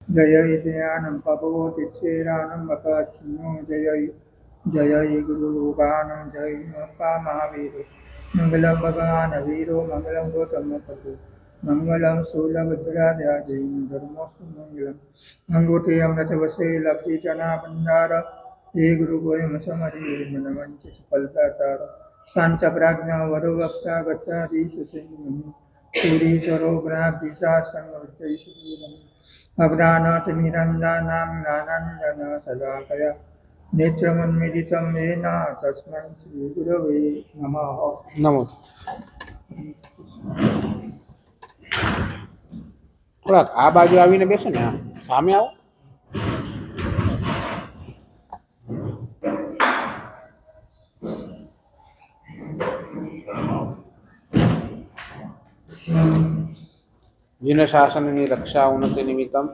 जय श्रीयानं पवोतिच्छेरानं मकाच्छिन्नो जय जय गुरुरूपानं जय महावीरो मङ्गलं भगवान् वीरो मङ्गलं गौतमपतो मङ्गलं शूलभद्राजा जय धर्मोऽस्तु मङ्गलम् अङ्गूठे अमृतवसे लब्धिजना भण्डार हे गुरुगोयं समरे मनवञ्चित फलदातार शाञ्चप्राज्ञा वरो वक्ता गच्छाधीशसंयमी सूरीश्वरो ग्राब्धिशासनवद्यैषुरीरम् अज्ञानातिमिरन्दानां ज्ञानाञ्जन शलाकया नेत्रमुन्मीलितं येन तस्मै श्रीगुरवे नमः। नमो। થોડાક આ બાજુ આવીને બેસો ને, સામે આવો. જીન શાસનની રક્ષા ઉન્નતિ નિમિત્તમ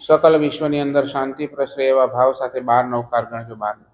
સકલ વિશ્વની અંદર શાંતિ પ્રસરે એવા ભાવ સાથે 12 નવકાર ગણજો. 12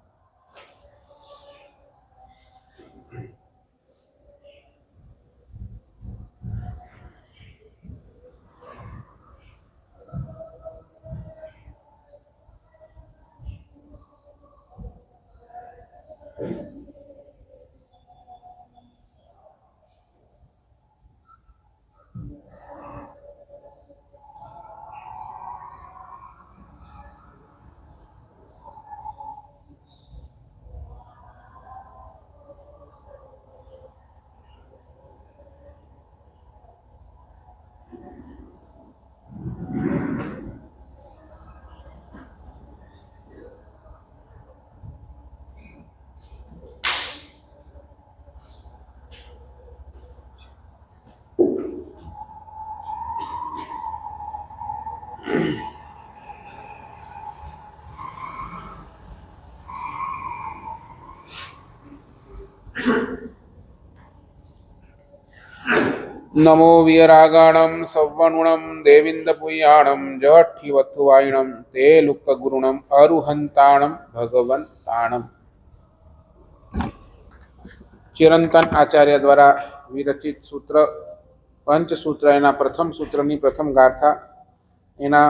नमो वीरागाणं सव्वनुणं देविन्दपुयाणं जठिवत्थुवायिणं ते लुक्कगुरुणं अरुहन्ताणं भगवन्ताणं. चिरंतन आचार्य द्वारा विरचित सूत्र पंचसूत्र एना प्रथम सूत्रनी प्रथम गाथा एना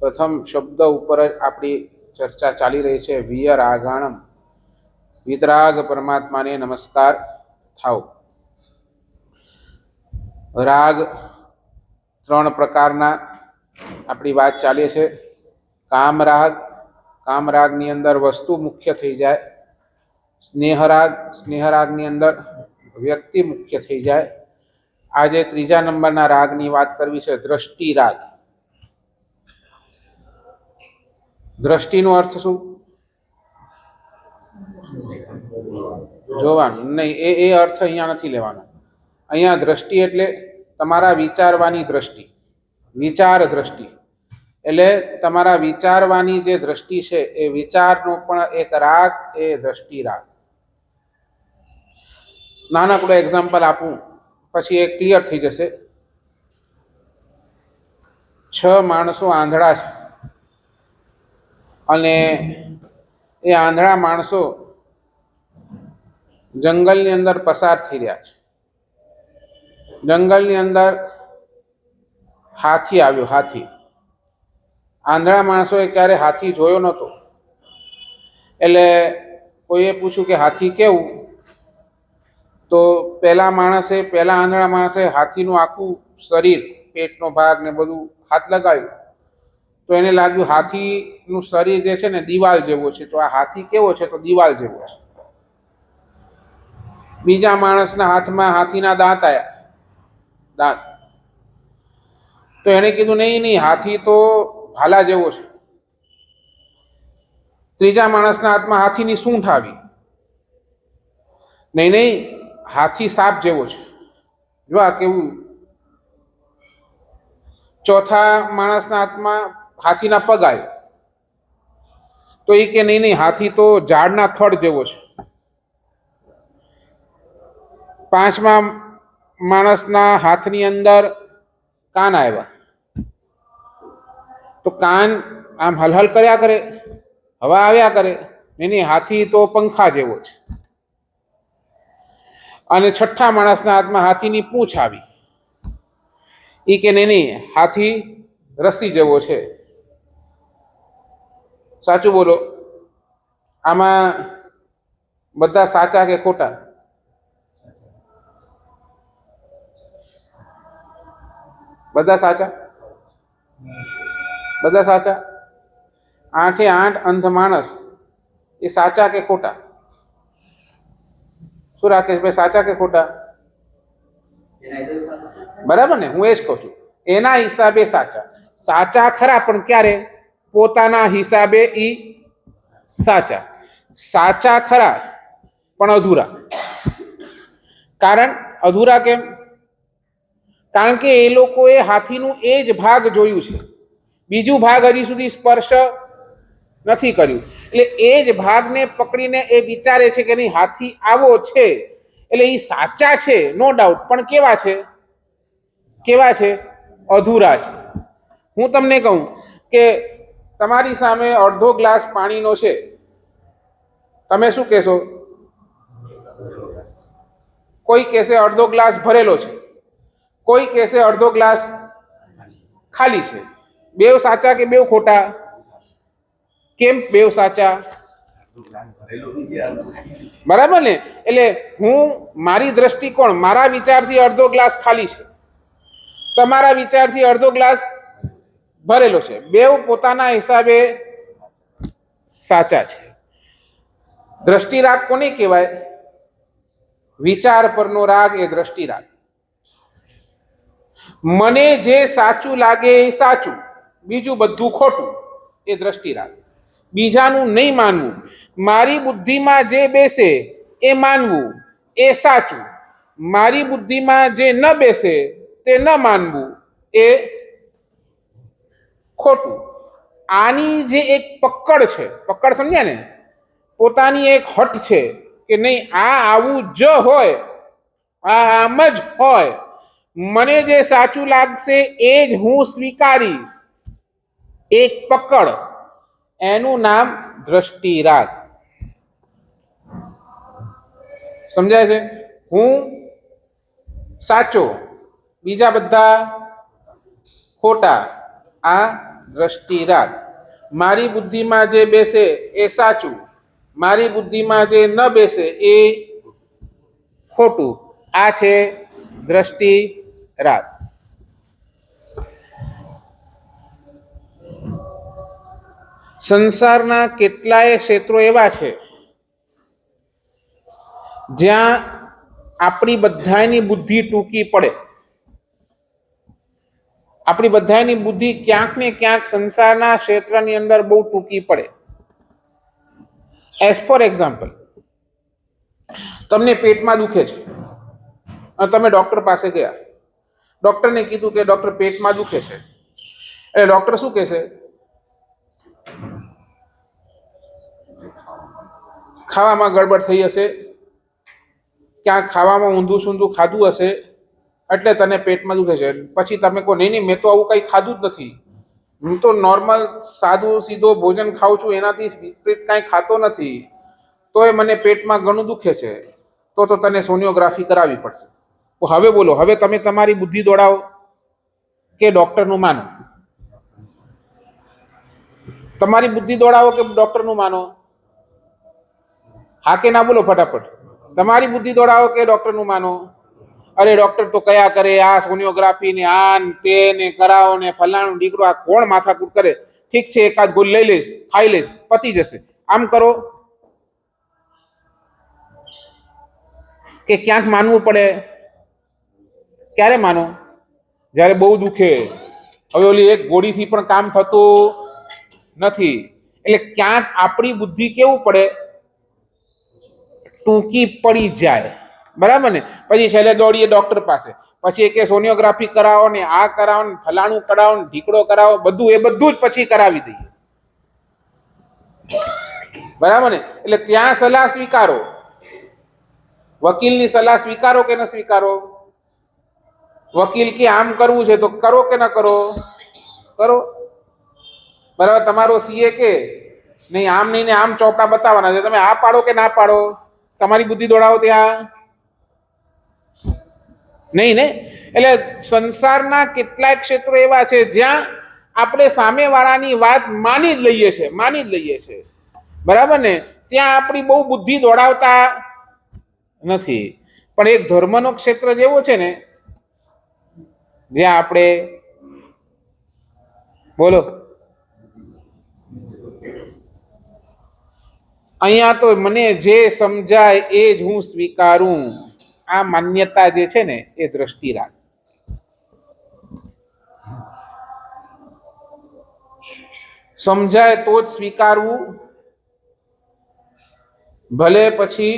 प्रथम शब्द उपर आपणी चर्चा चाली रही है. वीरागाणं, वितराग परमात्मा ने नमस्कार थाओ. राग 3 प्रकारना आपणी बात चाले छे. कामराग, कामरागनी अंदर वस्तु मुख्य थई जाए. स्नेहराग, स्नेहरागनी अंदर व्यक्ति मुख्य थई जाए. आज 3जा नंबरना रागनी बात करवी छे दृष्टि राग. दृष्टिनो अर्थ शुं? जोवानुं नहीं, ए अर्थ अहींया नथी लेवानो. अहींया दृष्टि एटले तमारा विचारवानी दृष्टि, विचार दृष्टि एटले तमारा विचारवानी जे दृष्टि छे ए विचारनो पण एक राग, ए दृष्टि राग. नानकड़ो एक्जाम्पल आपू पछी ए क्लियर थई जशे. 6 माणसो आंधळा छे अने ए आंधळा माणसो जंगलनी अंदर पसार थई रह्या छे. जंगलनी अंदर हाथी आव्यो. हाथी, आंधळा माणसोए क्यारे हाथी जोयो नतो. एटले कोઈએ पूछ्યું કે हाथी केवुं? तो पहला आंधळा माणसे हाथीनुं आखुं शरीर, पेटनो भाग ने बधुं हाथ लगाव्યું तो एने लाग्युं हाथीनुं शरीर जे छे ने दीवाल जेवो छे. तो आ हाथी केवो छे? तो दीवाल जेवो छे. बीजा माणसना हाथमां हाथीना दांत आव्या, दांत. तो एने कीधुं नहीं नहीं, हाथी तो भाला जेवो छे. त्रीजा माणसना हाथमां हाथीनी सूंठ आवी. नहीं नहीं, हाथी साप जेवो छे. जो आ केवुं. चौथा माणसना हाथमां हाथीना पग आव्या तो ई के नहीं नहीं, हाथी तो झाड़ना थड़ जेवो छे. पांचमा माणसना हाथनी अंदर कान आव्या तो कान आम हलहल कर्या करे, हवा आव्या करे. नहीं नहीं, हाथी तो पंखा जेवो छे. અને છઠ્ઠા માણસના હાથમાં હાથીની પૂંછ આવી. એ કે નહીં, હાથી રસી જેવો છે. સાચું બોલો, આમાં બધા સાચા કે ખોટા? બધા સાચા, બધા સાચા. 8 અંધ માણસ એ સાચા કે ખોટા? શું રાકેશભાઈ, સાચા કે ખોટા? બરાબર ને, હું એ જ કહું છું. એના હિસાબે સાચા. સાચા ખરા, પણ ક્યારે? પોતાના હિસાબે ઈ સાચા. સાચા ખરા પણ અધૂરા. કારણ અધૂરા કેમ? કારણ કે એ લોકોએ હાથીનું એ જ ભાગ જોયું છે, બીજું ભાગ હજી સુધી સ્પર્શ નથી કર્યું. એટલે એ જ ભાગને પકડીને એ વિચારે છે કે નહીં, હાથી આવો છે. એટલે એ સાચા છે, નો ડાઉટ, પણ કેવા છે? કેવા છે? અધૂરા છે. હું તમને કહું કે તમારી સામે અડધો ગ્લાસ પાણીનો છે, તમે શું કહેશો? કોઈ કહેશે અડધો ગ્લાસ ભરેલો છે, કોઈ કહેશે અડધો ગ્લાસ ખાલી છે. બેવ સાચા કે બેવ ખોટા? કેમ બેવ સાચા? બરાબર ને? એટલે હું મારી દ્રષ્ટિકોણ, મારા વિચારથી અડધો ગ્લાસ ખાલી છે, તમારા વિચારથી અડધો ગ્લાસ ભરેલો છે. બેવ પોતાના હિસાબે સાચા છે. દ્રષ્ટિરાગ કોને કહેવાય? વિચાર પરનો રાગ એ દ્રષ્ટિરાગ. મને જે સાચું લાગે એ સાચું, બીજું બધું ખોટું, એ દ્રષ્ટિરાગ. બીજાનું નહીં માનવું, મારી બુદ્ધિમાં જે બેસે એ માનવું, એ સાચું. મારી બુદ્ધિમાં જે ન બેસે તે ન માનવું, એ ખોટું. આની જે એક પકડ છે, પકડ સમજ્યા ને, પોતાની એક હટ છે કે નહીં, આ આવું જ હોય, આ આમ જ હોય, મને જે સાચું લાગશે એ જ હું સ્વીકારીશ, એક પકડ, એનું નામ દ્રષ્ટિરાગ. સમજાય છે? હું સાચો, બીજા બધા ખોટા, આ દ્રષ્ટિરાગ. મારી બુદ્ધિમાં જે બેસે એ સાચું, મારી બુદ્ધિમાં જે ન બેસે એ ખોટું, આ છે દ્રષ્ટિરાગ. સંસારના કેટલાય ક્ષેત્રો એવા છે જ્યાં આપણી બધાની બુદ્ધિ ટૂંકી પડે. આપણી બધાની બુદ્ધિ ક્યાંક ને ક્યાંક સંસારના ક્ષેત્રની અંદર બહુ ટૂંકી પડે. એઝ ફોર એક્ઝામ્પલ, તમને પેટમાં દુખે છે અને તમે ડોક્ટર પાસે ગયા, ડોક્ટરને કીધું કે ડોક્ટર પેટમાં દુખે છે. એટલે ડોક્ટર શું કહેશે? ખાવામાં ગડબડ થઈ હશે, ક્યાંક ખાવામાં ઊંધું સૂંધું ખાધું હશે, એટલે તને પેટમાં દુખે છે. પછી તમે કહો નહીં નહીં, મેં તો આવું કંઈ ખાધું જ નથી, હું તો નોર્મલ સાદું સીધો ભોજન ખાઉં છું, એનાથી વિપરીત કાંઈ ખાતો નથી, તોય મને પેટમાં ઘણું દુખે છે. તો તને સોનિયોગ્રાફી કરાવવી પડશે. હવે બોલો, હવે તમે તમારી બુદ્ધિ દોડાવો કે ડોક્ટરનું માનો? તમારી બુદ્ધિ દોડાવો કે ડોક્ટરનું માનો? હા કે ના બોલો ફટાફટ. તમારી બુદ્ધિ દોડાવો કે ડોક્ટરનું માનો? અરે ડોક્ટર તો કયા કરે, આ સોનિયોગ્રાફી ને આ તે ને કરાવો ને ફલાણું ઢીકડું, આ કોણ માથાકૂટ કરે? ઠીક છે, એકાદ ગોળ લઈ લઈશ, ખાઈ લઈશ, પતી જશે. આમ કરો કે ક્યાંક માનવું પડે? ક્યારે માનો? જ્યારે બહુ દુખે. હવે ઓલી એક ગોળીથી પણ કામ થતું નથી. એટલે ક્યાંક આપણી બુદ્ધિ કેવું પડે? ટૂંકી પડી જાય. બરાબર ને? પછી છેલ્લે દોડીએ ડોક્ટર પાસે, પછી કે સોનિયોગ્રાફી કરાવો ને આ કરાવો ને ફલાણું કરાવો ને ઢીકડો કરાવો, બધું એ બધું જ પછી કરાવી દઈએ. બરાબર ને? એટલે ત્યાં સલાહ સ્વીકારો, વકીલની સલાહ સ્વીકારો કે ન સ્વીકારો? વકીલ કે આમ કરવું છે તો કરો કે ન કરો? કરો. બરાબર? તમારો સીએ કે નહીં આમ નહીં ને આમ ચોપડા બતાવવાના છે, તમે આ પાડો કે ના પાડો? તમારી બુદ્ધિ દોડાવો ત્યાં. નહીં ને. એટલે સંસારના કેટલાય ક્ષેત્રો એવા છે જ્યાં આપણે સામેવાળાની વાત માની જ લઈએ છીએ, બરાબર ને. ત્યાં આપણી બહુ બુદ્ધિ દોડાવતા નથી. પણ એક ધર્મનો ક્ષેત્ર જેવો છે ને જ્યાં આપણે બોલો અહીંયા તો મને જે સમજાય એ જ હું સ્વીકારું, આ માન્યતા જે છે ને એ દ્રષ્ટિરાગ. સમજાય તો જ સ્વીકારવું, ભલે પછી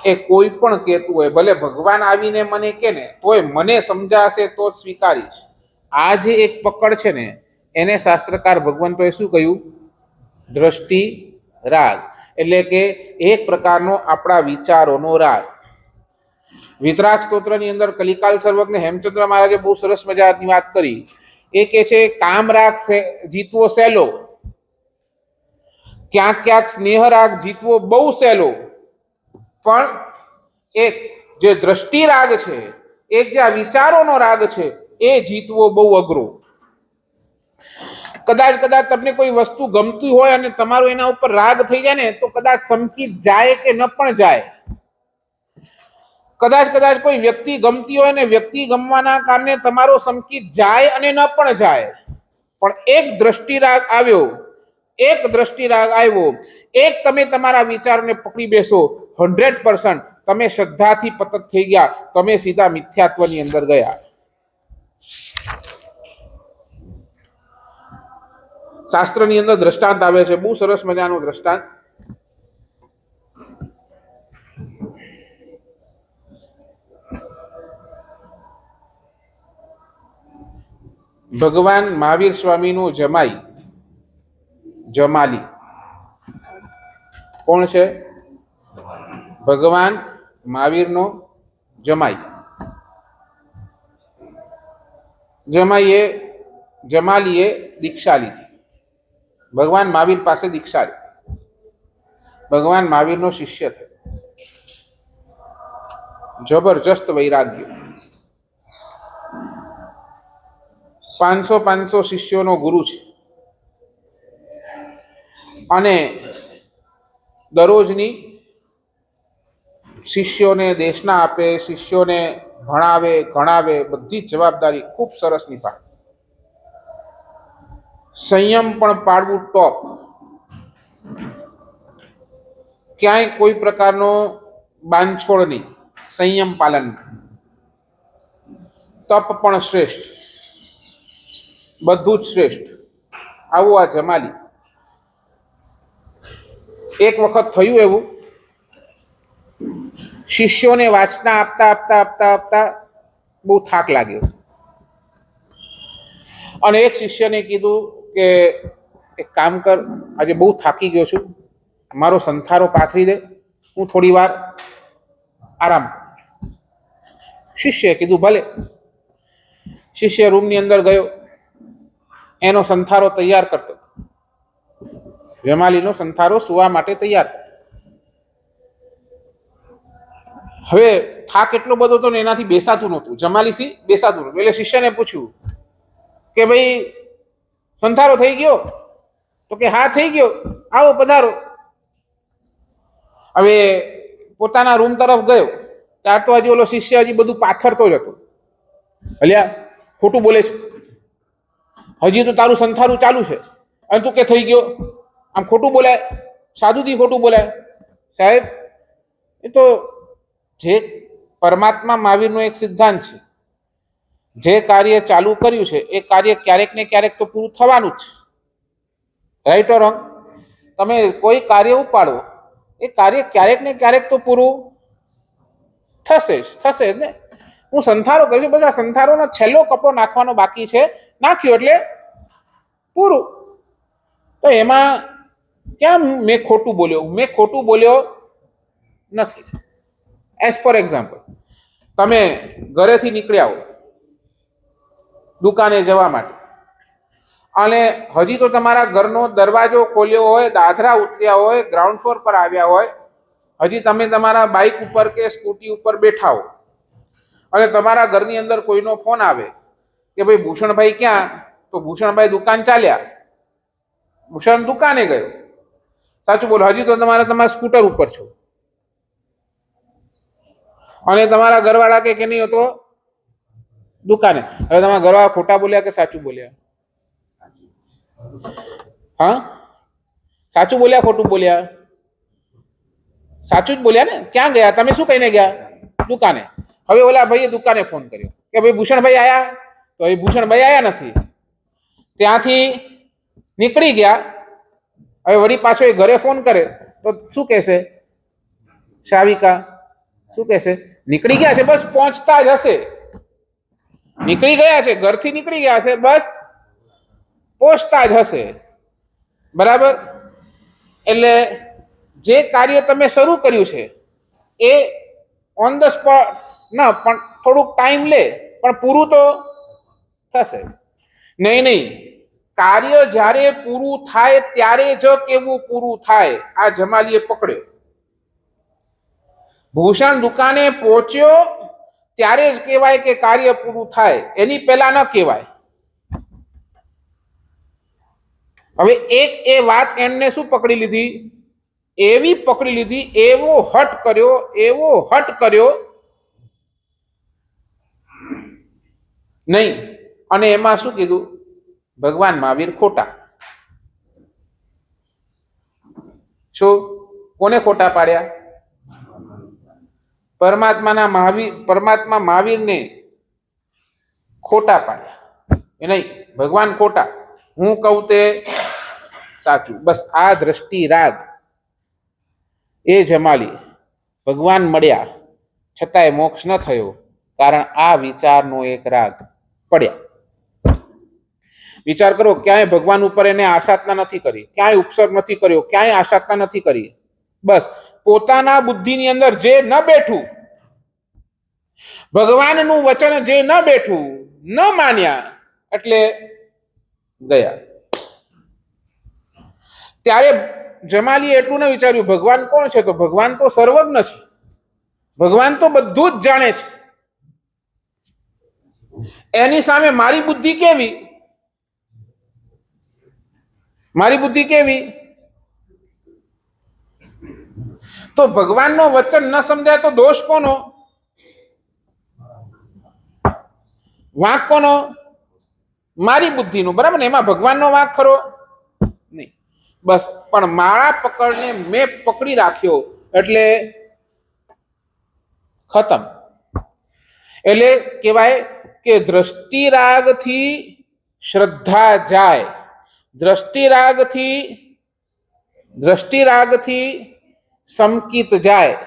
એ કોઈ પણ કહેતું હોય, ભલે ભગવાન આવીને મને કે ને તોય મને સમજાશે તો જ સ્વીકારીશ. આ જે એક પકડ છે ને એને શાસ્ત્રકાર ભગવંતોએ શું કહ્યું? દ્રષ્ટિ રાગ. એટલે કે એક પ્રકારનો આપણા વિચારોનો રાગ. વિતરાગ સ્તોત્રની અંદર કલિકાલ સર્વજ્ઞ હેમચંદ્ર મહારાજે બહુ સરસ મજાની વાત કરી. એ કે છે કામ રાગ જીતવો સહેલો, ક્યાંક ક્યાંક સ્નેહ રાગ જીતવો બહુ સહેલો, પણ એક જે દ્રષ્ટિ રાગ છે, એક જે આ વિચારોનો રાગ છે એ જીતવો બહુ અઘરો. કદાચ તમને કોઈ વસ્તુ ગમતી હોય અને તમારો એના ઉપર રાગ થઈ જાય ને તો કદાચ સંકિત જાય કે ન પણ જાય. કદાચ કોઈ વ્યક્તિ ગમતી હોય ને વ્યક્તિ ગમવાના કારણે તમારો સંકિત જાય અને ન પણ જાય. પણ એક દ્રષ્ટિરાગ આવ્યો, એક તમે તમારા વિચારને પકડી બેસો, 100% તમે શ્રદ્ધાથી પતત થઈ ગયા, તમે સીધા મિથ્યાત્વની અંદર ગયા. શાસ્ત્રની અંદર દ્રષ્ટાંત આવે છે, બહુ સરસ મજાનું દ્રષ્ટાંત. ભગવાન મહાવીર સ્વામીનું જમાઈ જમાલી કોણ છે? ભગવાન મહાવીરનો જમાઈ. જમાલીએ દીક્ષા લીધી, ભગવાન મહાવીર પાસે દીક્ષા લીધી, ભગવાન મહાવીરનો શિષ્ય થયો, જબરજસ્ત વૈરાગ્ય. 500 શિષ્યોનો ગુરુ છે અને દરરોજની શિષ્યોને દેશના આપે, શિષ્યોને ભણાવે, બધી જ જવાબદારી ખૂબ સરસ નિભાવે. સંયમ પણ પાડવું ટોપ, ક્યાંય કોઈ પ્રકારનો બાંધછોડ નહીં, સંયમ પાલન. તપ પણ શ્રેષ્ઠ, બધું જ શ્રેષ્ઠ. આવું આ જમાલી. એક વખત થયું એવું, શિષ્યોને વાંચના આપતા બહુ થાક લાગ્યો અને એક શિષ્યને કીધું કે એક કામ કર, આજે બહુ થાકી ગયો છું, મારો સંથારો પાથરી દે, હું થોડી વાર આરામ. શિષ્યએ કીધું ભલે. શિષ્ય રૂમની અંદર ગયો, એનો સંથારો તૈયાર કરતો, જમાલીનો સંથારો સુવા માટે તૈયાર. હવે થાક એટલો બધો હતો ને એનાથી બેસાતું નહોતું, જમાલીથી બેસાતું નહોતું. એટલે શિષ્યને પૂછ્યું કે ભાઈ સંથારો થઈ ગયો? તો કે હા થઈ ગયો, આવો પધારો. હવે પોતાના રૂમ તરફ ગયો ત્યાર તો હજી ઓલો શિષ્ય હજી બધું પાથરતો જ હતો. અલ્યા ખોટું બોલે છે, હજી તો તારું સંથારું ચાલુ છે અને તું કે થઈ ગયો, આમ ખોટું બોલાય, સાધુથી ખોટું બોલાય. સાહેબ એ તો જે પરમાત્મા મહાવીરનો એક સિદ્ધાંત છે, જે કાર્ય ચાલુ કર્યું છે એ કાર્ય ક્યારેક ને ક્યારેક તો પૂરું થવાનું જ છે. Right or wrong? તમે કોઈ કાર્ય ઉપાડો, એ કાર્ય ક્યારેક ને ક્યારેક તો પૂરું થશે જ ને. હું સંથારો કહું છું, બસ આ સંથારોનો છેલ્લો કપડો નાખવાનો બાકી છે, નાખ્યો એટલે પૂરું. તો એમાં ક્યાં મેં ખોટું બોલ્યો નથી. એઝ ફોર એક્ઝામ્પલ, તમે ઘરેથી નીકળ્યા હો દુકાને જવા માટે અને હજી તો તમારા ઘરનો દરવાજો ખોલ્યો હોય, દાદરા ઉતર્યા હોય, ગ્રાઉન્ડ ફ્લોર પર આવ્યા હોય, હજી તમે તમારા બાઇક ઉપર કે સ્કૂટી ઉપર બેઠા હો અને તમારા ઘરની અંદર કોઈનો ફોન આવે કે ભાઈ ભૂષણભાઈ ક્યાં, તો ભૂષણભાઈ દુકાન ચાલ્યા, ભૂષણ દુકાને ગયો. સાચું બોલો, હજી તો તમારા સ્કૂટર ઉપર છો અને તમારા ઘરવાળા કે નહીં તો દુકાને. હવે તમારા ઘરવાળા ખોટા બોલ્યા કે સાચું બોલ્યા? હા, સાચું બોલ્યા ખોટું બોલ્યા? સાચું જ બોલ્યા ને. ક્યાં ગયા તમે? શું કહીને ગયા? દુકાને. હવે ઓલા ભાઈએ દુકાને ફોન કર્યો કે ભાઈ ભૂષણભાઈ આયા, તો એ ભૂષણભાઈ આયા નથી. ત્યાંથી નીકળી ગયા. હવે વળી પાછો એ ઘરે ફોન કરે તો શું કહેશે શાવિકા? શું કહેશે? નીકળી ગયા છે, બસ પહોંચતા જ હશે. નીકળી ગયા છે, ઘરથી નીકળી ગયા છે, બસ પહોંચતા જ હશે. બરાબર? એટલે જે કાર્ય તમે શરૂ કર્યું છે એ ઓન ધ સ્પોટ ના, પણ થોડુંક ટાઈમ લે, પણ પૂરું તો થશે. નહીં, કાર્ય જ્યારે પૂરું થાય ત્યારે જ કેવું પૂરું થાય, આ જમાલીએ પકડ્યો. ભૂષણ દુકાને પહોંચ્યો ત્યારે જ કહેવાય કે કાર્ય પૂરું થાય, એની પહેલા ન કહેવાય. હવે એ વાત એમને શું પકડી લીધી? એવી પકડી લીધી, એવો હટ કર્યો નહીં. અને એમાં શું કીધું? ભગવાન મહાવીર ખોટા. શું? કોને ખોટા પાડ્યા? પરમાત્મા મહાવીરને ખોટા પાડ્યા. એ નહીં, ભગવાન ખોટા, હું કહું તે સાચું. બસ આ દ્રષ્ટિ રાગ એ જમાલી. ભગવાન મળ્યા છતાંય મોક્ષ ન થયો, કારણ આ વિચારનો એક રાગ પડ્યા. વિચાર કરો, ક્યાંય ભગવાન ઉપર એને આશાતના નથી કરી, ક્યાંય ઉપસર્ગ નથી કર્યો, ક્યાંય આશાતના નથી કરી. બસ પોતાના બુદ્ધિની અંદર જે ન બેઠું, ભગવાનનું વચન જે ન બેઠું, ન માન્યા, એટલે ગયા. ત્યારે જમાલીએ એટલું ન વિચાર્યું ભગવાન કોણ છે, તો ભગવાન તો સર્વજ્ઞ છે, ભગવાન તો બધું જ જાણે છે. એની સામે મારી બુદ્ધિ કેવી? તો ભગવાનનો વચન ન સમજાય તો દોષ કોનો? વાંક કોનો? મારી બુદ્ધિનો. બરાબર ને? એમાં ભગવાનનો વાંક ખરો નહીં. બસ, પણ માળા પકડને મેં પકડી રાખ્યો એટલે ખતમ. એટલે કહેવાય કે દ્રષ્ટિરાગથી શ્રદ્ધા જાય, દ્રષ્ટિરાગથી સંકિત જાય.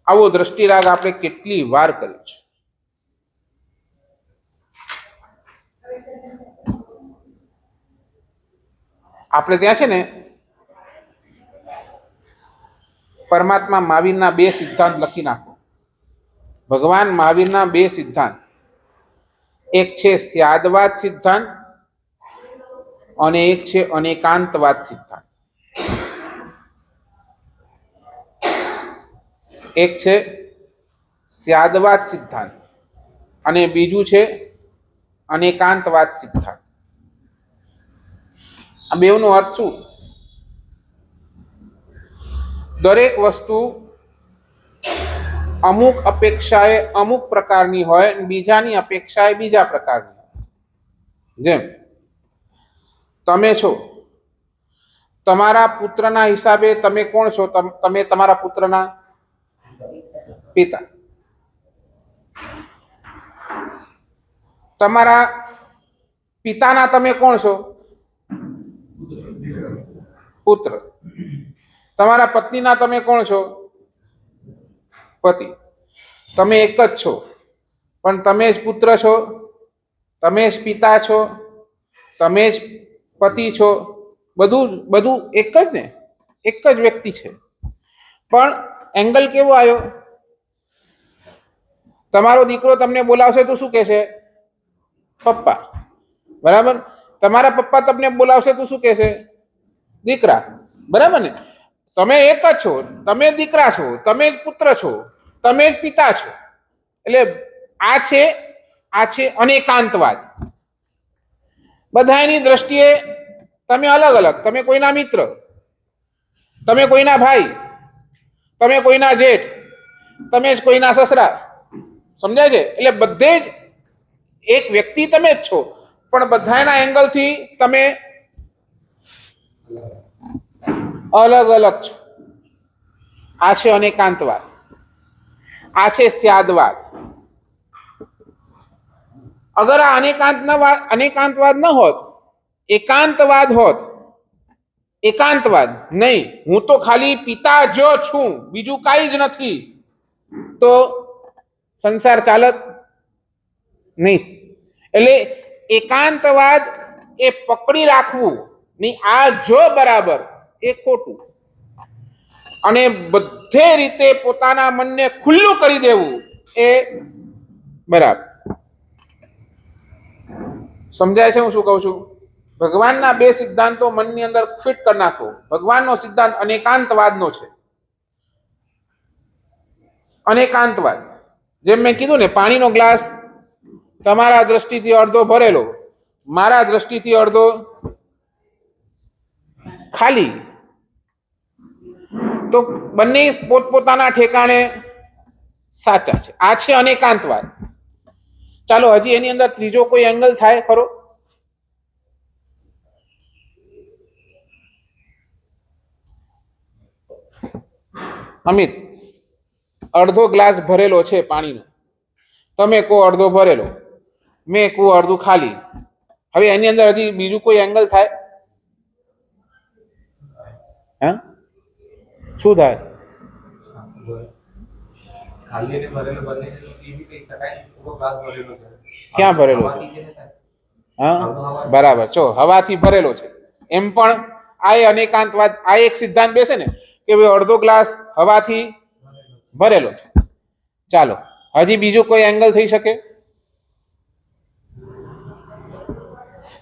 આવો દ્રષ્ટિરાગ આપણે કેટલી વાર કર્યો છે. આપણે ત્યાં છે ને પરમાત્મા મહાવીરના 2 સિદ્ધાંત લખી નાખો. ભગવાન મહાવીરના 2 સિદ્ધાંત, એક છે સ્યાદવાદ સિદ્ધાંત અને એક છે અનેકાંતવાદ સિદ્ધાંત. એક છે સ્યાદવાદ સિદ્ધાંત અને બીજું છે અનેકાંતવાદ સિદ્ધાંત. આ બેવનો અર્થ શું? દરેક વસ્તુ અમુક અપેક્ષાએ અમુક પ્રકારની હોય, બીજાની અપેક્ષાએ બીજા પ્રકારની હોય. જેમ તમે છો, તમારા પુત્રના હિસાબે તમે કોણ છો? તમે તમારા પુત્રના પિતા. તમારા પિતાના તમે કોણ છો? પુત્ર. તમારા પત્નીના તમે કોણ છો? પતિ. તમે એક જ છો, પણ તમે જ પુત્ર છો, તમે જ પિતા છો, તમે જ પતિ છો. બધું એક જ ને, એક જ વ્યક્તિ છે. પણ એંગલ કેવો આવ્યો? તમારો દીકરો તમને બોલાવશે તો શું કહેશે? પપ્પા. બરાબર? તમારા પપ્પા તમને બોલાવશે તો શું કહેશે? દીકરા. બરાબર ને? તમે એક જ છો, તમે જ દીકરા છો, તમે જ પુત્ર છો, તમે જ પિતા છો. એટલે આ છે અનેકાંતવાદ. બધાની દ્રષ્ટિએ તમે અલગ અલગ, તમે કોઈના મિત્ર, તમે કોઈના ભાઈ, તમે કોઈના જેઠ, તમે જ કોઈના સસરા. સમજાય છે? એટલે બધે જ એક વ્યક્તિ તમે જ છો, પણ બધાના એંગલથી તમે અલગ અલગ છો. આ છે અનેકાંતવાદ. આ છે સ્યાદવાદ. અગર આ અનેકાંતવાદ ન હોત, એકાંતવાદ હોત, એકાંતવાદ નહીં, હું તો ખાલી પિતા જ છું, બીજું કાંઈ જ નથી, તો સંસાર ચાલત નહીં. એટલે એકાંતવાદ એ પકડી રાખવું નહીં, આ જો બરાબર એ ખોટું, અને બધે રીતે પોતાના મનને ખુલ્લું કરી દેવું એ બરાબર. સમજાય છે હું શું કહું છું? ભગવાનના બે સિદ્ધાંતો મનની અંદર ફિટ કરી નાખો. ભગવાનનો સિદ્ધાંત અનેકાંતવાદનો છે. અનેકાંતવાદ, જેમ મેં કીધું ને, પાણીનો ગ્લાસ તમારા દ્રષ્ટિથી અડધો ભરેલો, મારા દ્રષ્ટિથી અડધો ખાલી, તો બંને પોતપોતાના ઠેકાણે સાચા છે. આ છે અનેકાંતવાદ. ચાલો, હજી એની અંદર ત્રીજો કોઈ એંગલ થાય ખરો? અમિત, અડધો ગ્લાસ ભરેલો છે પાણીનો, તમે કહો અડધો ભરેલો, મેં કહું અડધું ખાલી. હવે એની અંદર હજી બીજું કોઈ એંગલ થાય? હા, શું થાય? ક્યાં ભરેલો છે? હા, બરાબર. જો હવાથી ભરેલો છે, એમ પણ આ અનેકાંતવાદ. આ એક સિદ્ધાંત બેસે ને કે ભાઈ અડધો ગ્લાસ હવાથી ભરેલો છે. ચાલો, હજી બીજું કોઈ એંગલ થઈ શકે?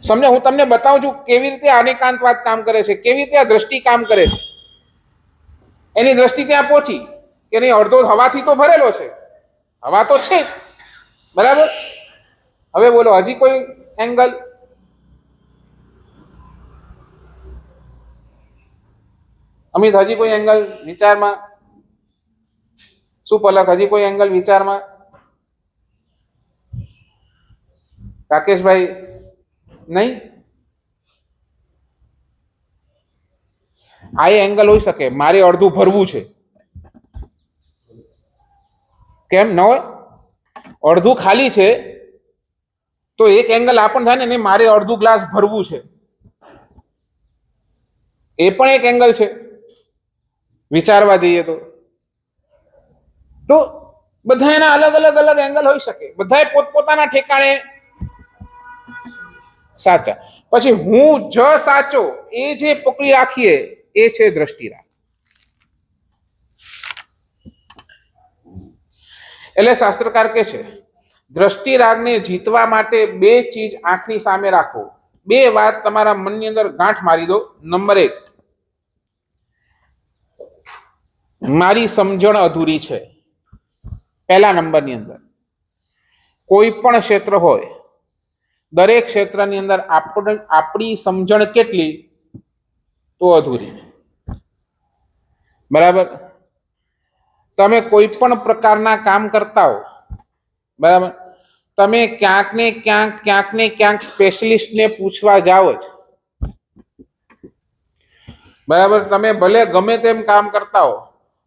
સમજો, હું તમને બતાવું છું કેવી રીતે અનેકાંતવાદ કામ કરે છે, કેવી રીતે આ દ્રષ્ટિ કામ કરે છે. એની દ્રષ્ટિ ત્યાં પહોંચી કે નહીં, અડધો હવાથી તો ભરેલો છે, હવા તો છે, બરાબર. હવે બોલો, હજી કોઈ એંગલ? અમિત, હજી કોઈ એંગલ વિચારમાં? શું પલક, હજી કોઈ એંગલ વિચારમાં? રાકેશભાઈ, નહીં? આ એંગલ હોઈ શકે, મારે અડધું ભરવું છે. કેમ ન હોય? અડધું ખાલી છે તો એક એંગલ આ પણ થાય ને, મારે અડધું ગ્લાસ ભરવું છે, એ પણ એક એંગલ છે વિચારવા જઈએ તો બધા એના અલગ અલગ એંગલ હોઈ શકે, બધા પોતપોતાના ઠેકાણે સાચા. પછી હું જ સાચો એ જે પકડી રાખીએ એ છે દ્રષ્ટિરાગ. એટલે શાસ્ત્રકાર કહે છે, દ્રષ્ટિરાગને જીતવા માટે બે ચીજ આંખની સામે રાખો. બે વાત તમારા મનની અંદર ગાંઠ મારી દો. નંબર 1, મારી સમજણ અધૂરી છે. પહેલા નંબરની અંદર કોઈ પણ ક્ષેત્ર હોય, દરેક ક્ષેત્રની અંદર આપણી સમજણ કેટલી? તો અધૂરી. બરાબર. તમે કોઈ પણ પ્રકારના કામ કરતા હો, બરાબર, તમે ક્યાંક ને ક્યાંક સ્પેશિયલિસ્ટને પૂછવા જાઓ જ, બરાબર. તમે ભલે ગમે તેમ કામ કરતા હો,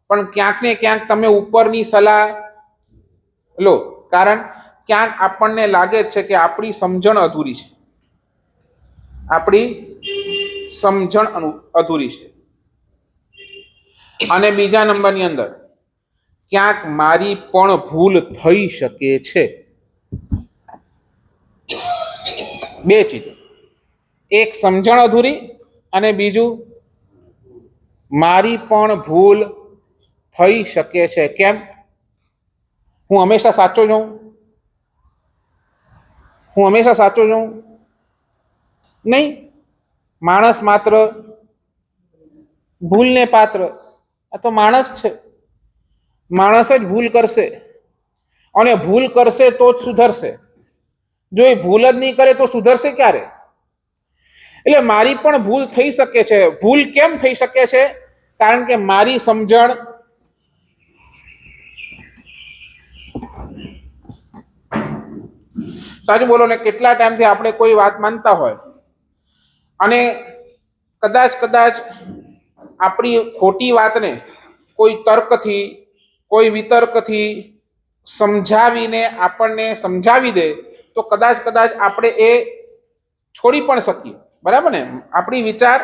પણ ક્યાંક ને ક્યાંક તમે ઉપરની સલાહ લો, કારણ ક્યાંક આપણને લાગે છે કે આપણી સમજણ અધૂરી છે, આપણી સમજણ અધૂરી છે. અને બીજા નંબરની અંદર ક્યાંક મારી પણ ભૂલ થઈ શકે છે. બે ચીજો, એક સમજણ અધૂરી અને બીજું મારી પણ ભૂલ થઈ શકે છે. કેમ? હું હંમેશા સાચો જ હોઉં? હું હંમેશા સાચો જ હોઉં? નહીં. માણસ માત્ર ભૂલને પાત્ર. આ તો માણસ છે, માણસ જ ભૂલ કરશે, અને ભૂલ કરશે તો જ સુધરશે. જો એ ભૂલ જ નહીં કરે તો સુધરશે ક્યારે? એટલે મારી પણ ભૂલ થઈ શકે છે. ભૂલ કેમ થઈ શકે છે? કારણ કે મારી સમજણ સાચું બોલો ને, કેટલા ટાઈમથી આપણે કોઈ વાત માનતા હોય અને કદાચ આપણી ખોટી વાતને કોઈ તર્કથી, કોઈ વિતર્કથી સમજાવીને આપણને સમજાવી દે તો કદાચ આપણે એ છોડી પણ શકીએ. બરાબર ને? આપણી વિચાર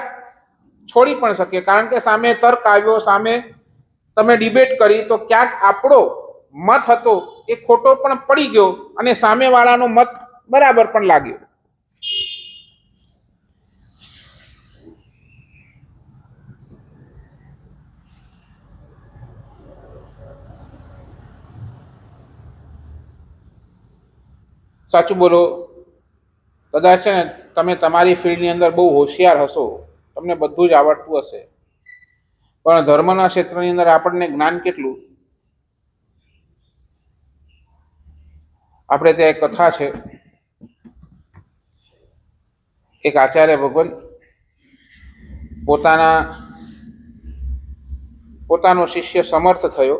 છોડી પણ શકીએ, કારણ કે સામે તર્ક આવ્યો, સામે તમે ડિબેટ કરી, તો ક્યાંક આપણો મત હતો એ ખોટો પણ પડી ગયો અને સામેવાળાનો મત બરાબર પણ લાગ્યો. સાચું બોલો. કદાચ છે ને તમે તમારી ફિલ્ડની અંદર બહુ હોશિયાર હશો, તમને બધું જ આવડતું હશે, પણ ધર્મના ક્ષેત્રની અંદર આપણને જ્ઞાન કેટલું? આપણે ત્યાં એક કથા છે, એક આચાર્ય ભગવાન પોતાનો શિષ્ય સમર્થ થયો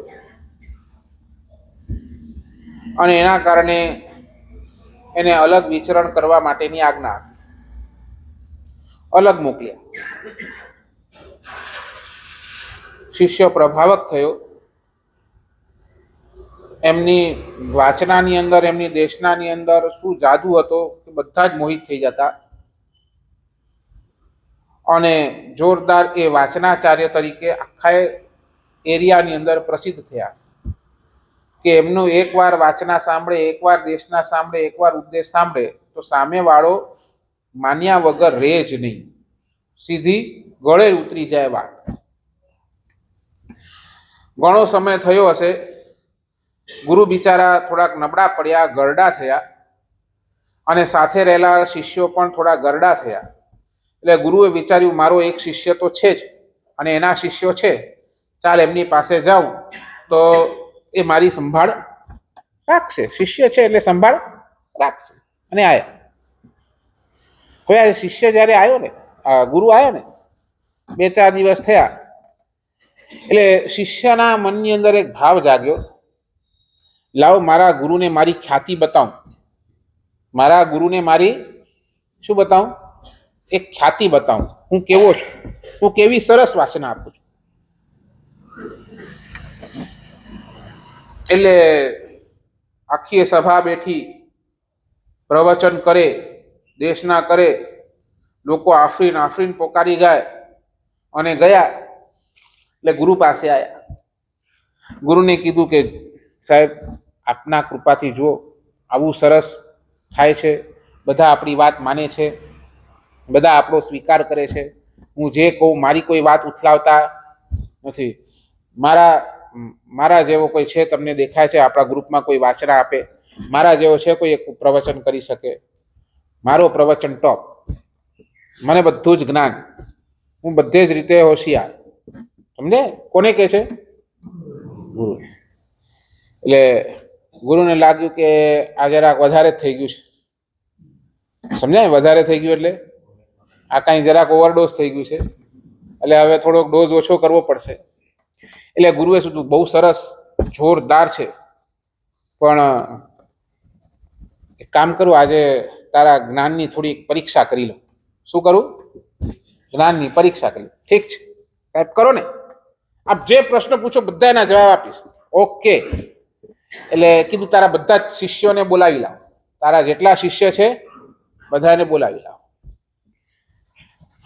અને એના કારણે એને અલગ વિચરણ કરવા માટેની આજ્ઞા અલગ મોકલ્યા. શિષ્ય પ્રભાવક થયો. એમની વાચનાની અંદર, એમની દેશનાની અંદર શું જાદુ હતો કે બધા જ મોહિત થઈ જતા અને જોરદાર એ વાચનાચાર્ય તરીકે આખા એરિયાની અંદર પ્રસિદ્ધ થયા. કે એમનું એકવાર વાચના સાંભળે, એકવાર દેશના સાંભળે, એકવાર ઉપદેશ સાંભળે તો સામેવાળો માન્યા વગર રહે જ નહીં, સીધી ગળે ઉતરી જાય વાત. ઘણો સમય થયો હશે, ગુરુ બિચારા થોડાક નબળા પડ્યા, ગરડા થયા, અને સાથે રહેલા શિષ્યો પણ થોડા ગરડા થયા. એટલે ગુરુએ વિચાર્યું, મારો એક શિષ્ય તો છે જ અને એના શિષ્યો છે, ચાલ એમની પાસે જાઉં તો એ મારી સંભાળ રાખશે. શિષ્ય છે એટલે સંભાળ રાખશે. અને આયા. હવે આ શિષ્ય જ્યારે આવ્યો ને, ગુરુ આવ્યો ને, 2-4 દિવસ થયા એટલે શિષ્યના મનની અંદર એક ભાવ જાગ્યો, લાવ મારા ગુરુને મારી ખ્યાતિ બતાવું, મારા ગુરુને મારી શું બતાવું? એક ખ્યાતિ બતાવું, હું કેવો છું, હું કેવી સરસ વાચના આપું છું. એટલે આખી સભા બેઠી, પ્રવચન કરે, દેશના કરે, લોકો આફરીન પોકારી જાય અને ગયા. એટલે ગુરુ પાસે આવ્યા. ગુરુને કીધું કે સાહેબ, આપના કૃપાથી જુઓ આવું સરસ થાય છે, બધા આપણી વાત માને છે, બધા આપણો સ્વીકાર કરે છે. હું જે કહું, મારી કોઈ વાત ઉથલાવતા નથી. મારા જેવો કોઈ છે તમને દેખાય છે આપણા ગ્રુપમાં કોઈ વાચના આપે? મારા જેવો છે કોઈ એક પ્રવચન કરી શકે? મારો પ્રવચન ટોપ, મને બધું જ જ્ઞાન, હું બધે જ રીતે હોશિયાર. સમજે? કોને કહે છે? ગુરુ. એટલે ગુરુને લાગ્યું કે આ જરાક વધારે જ થઈ ગયું છે. સમજાય? વધારે થઈ ગયું એટલે આ કાંઈ જરાક ઓવરડોઝ થઈ ગયું છે, એટલે હવે થોડોક ડોઝ ઓછો કરવો પડશે. એટલે ગુરુએ શું, બહુ સરસ, જોરદાર છે, પણ એક કામ કરું, આજે તારા જ્ઞાનની થોડી પરીક્ષા કરી લો. શું કરું? જ્ઞાનની પરીક્ષા કરી. ઠીક છે સાહેબ, કરો ને, આપ જે પ્રશ્ન પૂછો બધા એના જવાબ આપીશ. ઓકે. એટલે કીધું, તારા બધા જ શિષ્યોને બોલાવી લાવ, તારા જેટલા શિષ્ય છે બધાને બોલાવી લાવ.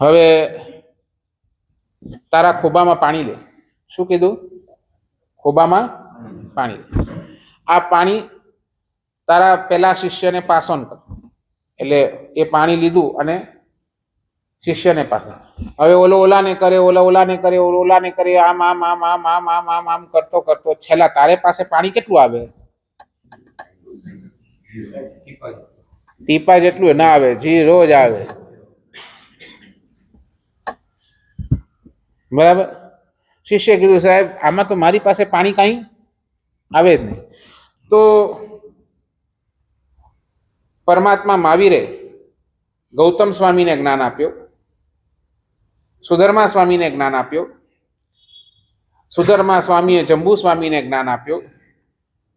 હવે તારા ખોબામાં પાણી લે. શું કીધું? ખોબામાં પાણી લે. આ પાણી તારા પેલા શિષ્યને પાસ ઓન કર. એટલે એ પાણી લીધું અને શિષ્યને પાસે. હવે ઓલાને કરે, ઓલાને કરે, ઓલાને કરે, આમ કરતો છેલ્લા તારે પાસે પાણી કેટલું આવે? ટીપા જેટલું ના આવે, જી રોજ આવે. બરાબર. શિષ્ય કીધું સાહેબ આમાં તો મારી પાસે પાણી કાંઈ આવે જ નહીં. તો પરમાત્મા મહાવીરે ગૌતમ સ્વામીને જ્ઞાન આપ્યો, સુધર્મા સ્વામીને જ્ઞાન આપ્યો, સુધર્મા સ્વામીએ જંબુ સ્વામીને જ્ઞાન આપ્યો,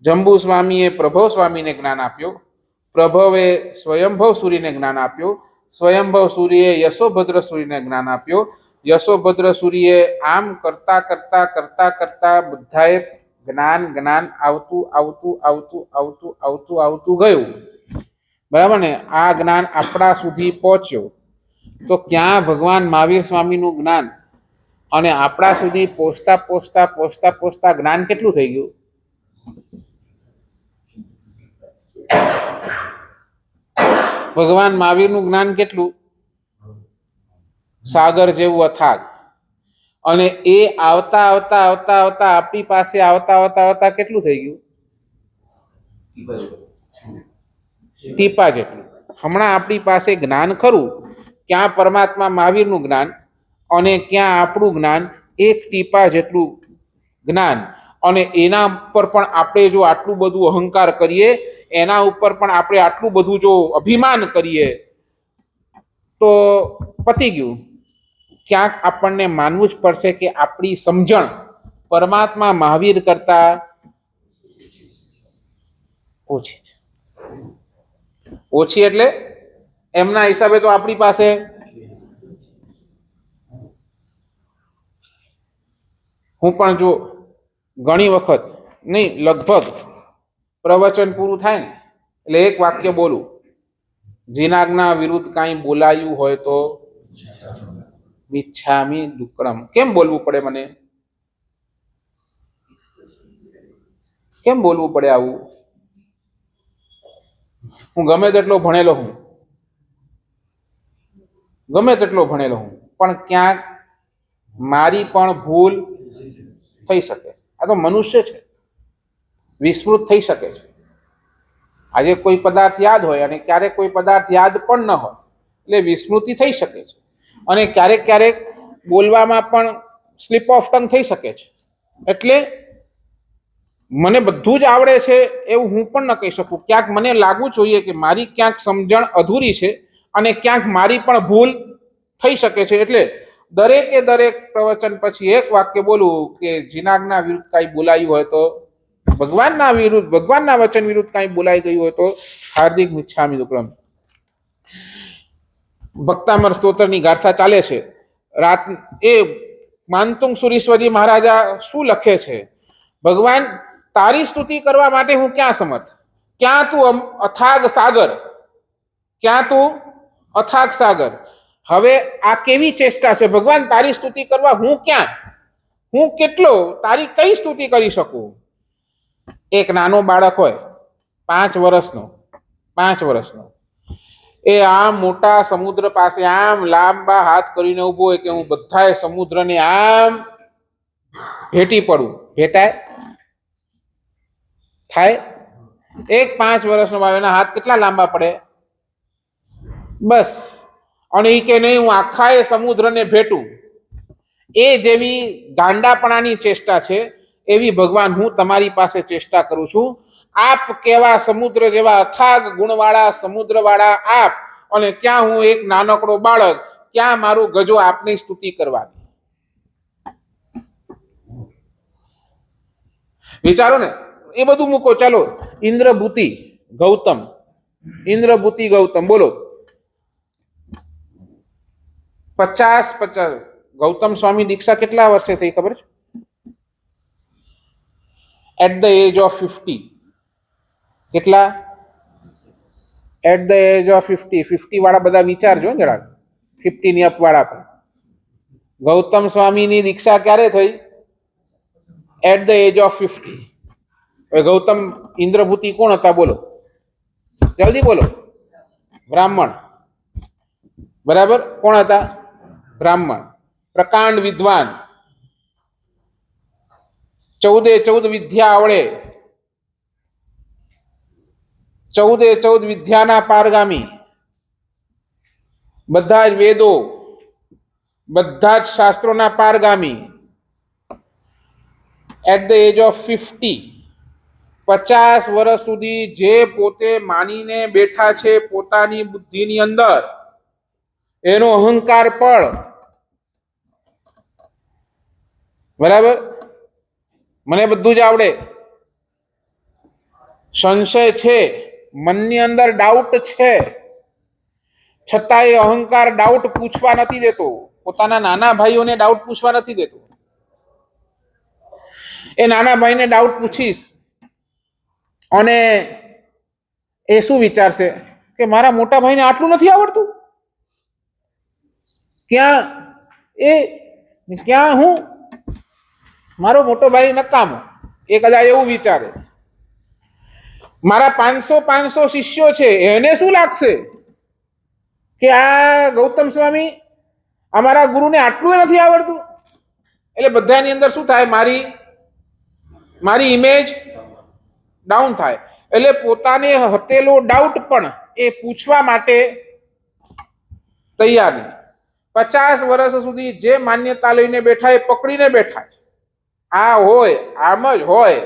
જંબુ સ્વામીએ પ્રભવ સ્વામીને જ્ઞાન આપ્યો, પ્રભવે સ્વયંભવ સૂર્યને જ્ઞાન આપ્યો, સ્વયંભવ સૂર્યએ યશોભદ્ર સૂર્યને જ્ઞાન આપ્યો, યશોભદ્ર સૂર્યએ આમ કરતા કરતા કરતા કરતા બધાએ જ્ઞાન જ્ઞાન આવતું આવતું આવતું આવતું આવતું આવતું ગયું. બરાબર ને? આ જ્ઞાન આપણા સુધી પહોંચ્યો તો ક્યાં ભગવાન મહાવીર સ્વામીનું જ્ઞાન અને આપણા સુધી પહોંચતા પહોંચતા પહોંચતા પહોંચતા જ્ઞાન કેટલું થઈ ગયું? ભગવાન મહાવીરનું જ્ઞાન કેટલું? સાગર જેવું અથાગ. અને એ આવતા આવતા આવતા આવતા આપણી પાસે આવતા આવતા આવતા કેટલું થઈ ગયું? ટીપા જેટલું. હમણાં આપણી પાસે જ્ઞાન ખરું, ક્યાં પરમાત્મા મહાવીરનું જ્ઞાન અને ક્યાં આપણું જ્ઞાન, એક ટીપા જેટલું જ્ઞાન. અને એના ઉપર પણ આપણે જો આટલું બધું અહંકાર કરીએ, એના ઉપર પણ આપણે આટલું બધું જો અભિમાન કરીએ તો પતી ગયું. ક્યાંક આપણને માનવું જ પડશે કે આપણી સમજણ પરમાત્મા મહાવીર કરતા ઓછી છે. ઓછી એટલે એમના હિસાબે તો આપણી પાસે હું પણ જો ઘણી વખત નહીં, લગભગ પ્રવચન પૂરું થાય ને એટલે એક વાક્ય બોલું, જીનાજ્ઞા વિરુદ્ધ કાંઈ બોલાયું હોય તો મિચ્છામિ દુક્કડમ. કેમ બોલવું પડે મને? કેમ બોલવું પડે આવું? હું ગમે તેટલો ભણેલો હું, ગમે તેટલો ભણેલો હું, પણ ક્યાંક મારી પણ ભૂલ થઈ શકે. આ તો મનુષ્ય છે, વિસ્મૃત થઈ શકે છે. આજે કોઈ પદાર્થ યાદ હોય અને ક્યારેક કોઈ પદાર્થ યાદ પણ ન હોય, એટલે વિસ્મૃતિ થઈ શકે છે. અને ક્યારેક ક્યારેક બોલવામાં પણ સ્લીપ ઓફ ટંગ થઈ શકે છે. એટલે મને બધું જ આવડે છે એવું હું પણ ન કહી શકું. ક્યાંક મને લાગવું જોઈએ કે મારી ક્યાંક સમજણ અધૂરી છે અને ક્યાંક મારી પણ ભૂલ થઈ શકે છે. એટલે દરેકે દરેક પ્રવચન પછી એક વાક્ય બોલું કે જીનાજ્ઞા વિરુદ્ધ કાંઈ બોલાયું હોય તો, ભગવાનના વિરુદ્ધ, ભગવાનના વચન વિરુદ્ધ કાંઈ બોલાઈ ગયું હોય તો હાર્દિક મિચ્છામિ દુક્કડમ. ભક્તામર સ્તોત્રની ગાથા ચાલે છે. રાત એ માનતુંગ સુરીશ્વરી મહારાજા શું લખે છે? ભગવાન તારી સ્તુતિ કરવા માટે હું ક્યાં સમર્થ? ક્યાં તું અથાગ સાગર, ક્યાં તું અથાગ સાગર. હવે આ કેવી ચેષ્ટા છે? ભગવાન તારી સ્તુતિ કરવા હું ક્યાં, હું કેટલો તારી કઈ સ્તુતિ કરી શકું? એક નાનો બાળક હોય 5 વર્ષનો, 5 વર્ષનો, એ આમ મોટા સમુદ્ર પાસે આમ લાંબા હાથ કરીને ઊભો હોય કે હું બધાય સમુદ્રને આમ ભેટી પડું. ભેટાય? થાય? એક 5 વર્ષનો બાળક, એના હાથ કેટલા લાંબા પડે? બસ. અને એ કે નહીં હું આખા એ સમુદ્રને ભેટું. એ જેવી ગાંડાપણાની ચેષ્ટા છે એવી ભગવાન હું તમારી પાસે ચેષ્ટા કરું છું. આપ કેવા સમુદ્ર જેવા અથાગ ગુણવાળા સમુદ્રવાળા આપ, અને ક્યાં હું એક નાનકડો બાળક, ક્યાં મારું ગજો આપની સ્તુતિ કરવાની? વિચારો ને. એ બધું મૂકો, ચાલો ઇન્દ્રભૂતિ ગૌતમ, ઇન્દ્રભૂતિ ગૌતમ બોલો. 50 ગૌતમ સ્વામી દીક્ષા કેટલા વર્ષે થઈ ખબર છે? At the age of 50. કેટલા? At the age of 50. 50 વાળા બધા વિચારજો જરાક, 50 ની અપ વાળા પણ. ગૌતમ સ્વામીની દીક્ષા ક્યારે થઈ? At the age of 50. હવે ગૌતમ ઇન્દ્રભૂતિ કોણ હતા બોલો? જલ્દી બોલો. બ્રાહ્મણ. બરાબર. કોણ હતા? બ્રાહ્મણ. પ્રકાંડ વિદ્વાન, 14 વિદ્યા આવડે, 14 વિદ્યાના પારગામી, બધા જ વેદો, બધા જ શાસ્ત્રોના પારગામી, એટ ધ એજ ઓફ 50 વર્ષ સુધી જે પોતે માનીને બેઠા છે પોતાની બુદ્ધિની અંદર, એનો અહંકાર પણ બરાબર, મને બધું જ આવડે, સંશય છે, મનની અંદર ડાઉટ છે, છતાંય અહંકાર ડાઉટ પૂછવા નથી દેતો, પોતાના નાના ભાઈઓને ડાઉટ પૂછવા નથી દેતો. એ નાના ભાઈને ડાઉટ પૂછીશ અને એ શું વિચારશે કે મારા મોટા ભાઈને આટલું નથી આવડતું, ક્યાં એ ક્યાં હું, મારો મોટો ભાઈ નકામો, એ કદાચ એવું વિચારે. મારા 500 શિષ્યો છે, એને શું લાગશે કે આ ગૌતમ સ્વામી અમારા ગુરુને આટલું નથી આવડતું. એટલે બધાની અંદર શું થાય, મારી ઇમેજ ડાઉન થાય. એટલે પોતાને હટેલો ડાઉટ પણ એ પૂછવા માટે તૈયાર નહીં. 50 વર્ષ સુધી જે માન્યતા લઈને બેઠા એ પકડીને બેઠા છે, આ હોય આમ જ હોય.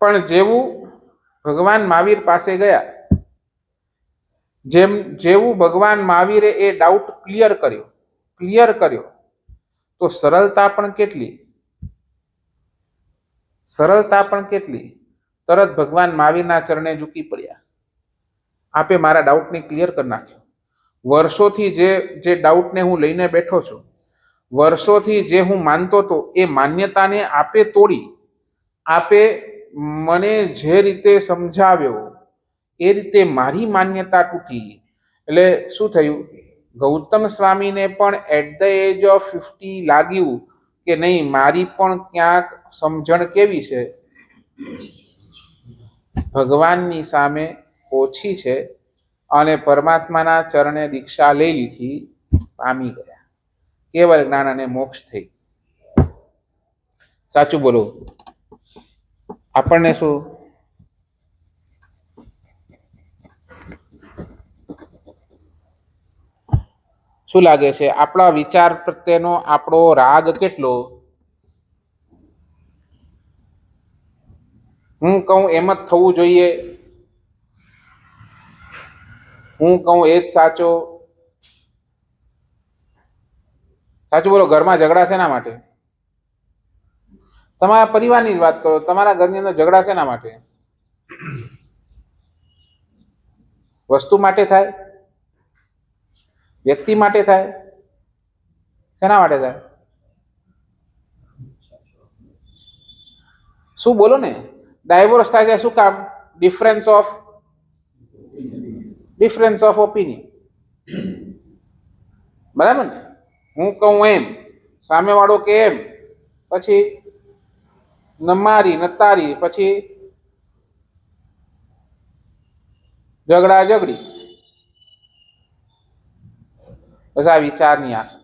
પણ જેવું ભગવાન મહાવીર પાસે ગયા, જેવું ભગવાન મહાવીરે એ ડાઉટ ક્લિયર કર્યો તો સરળતા પણ કેટલી. તરત ભગવાન મહાવીરના ચરણે ઝૂકી પડ્યા, આપે મારા ડાઉટને ક્લિયર કરી નાખ્યો. વર્ષોથી જે ડાઉટને હું લઈને બેઠો છું, વર્ષોથી જે હું માનતો હતો, એ માન્યતાને આપે તોડી, આપે મને જે રીતે સમજાવ્યો એ રીતે મારી માન્યતા તૂટી. એટલે શું થયું, ગૌતમ સ્વામીને પણ એટ ધ એજ ઓફ 50 લાગ્યું કે નહીં, મારી પણ ક્યાંક સમજણ કેવી છે, ભગવાનની સામે ઓછી છે, અને પરમાત્માના ચરણે દીક્ષા લઈ લીધી, પામી ગયા, કેવળ જ્ઞાન અને મોક્ષ થઈ. સાચું બોલો, આપણને શું લાગે છે, આપણા વિચાર પ્રત્યેનો આપણો રાગ કેટલો? હું કહું એમ જ થવું જોઈએ, હું કહું એ જ સાચો. સાચું બોલો, ઘરમાં ઝઘડા શેના માટે? તમારા પરિવારની જ વાત કરો, તમારા ઘરની અંદર ઝઘડા શેના માટે? વસ્તુ માટે થાય, વ્યક્તિ માટે થાય, શેના માટે થાય? શું બોલો ને, ડાયવોર્સ થાય છે શું કામ? Difference of opinion. બરાબર ને? હું કહું એમ, સામેવાળો કે એમ, પછી નમારી નતારી, પછી ઝઘડી. બધા વિચારની આશા.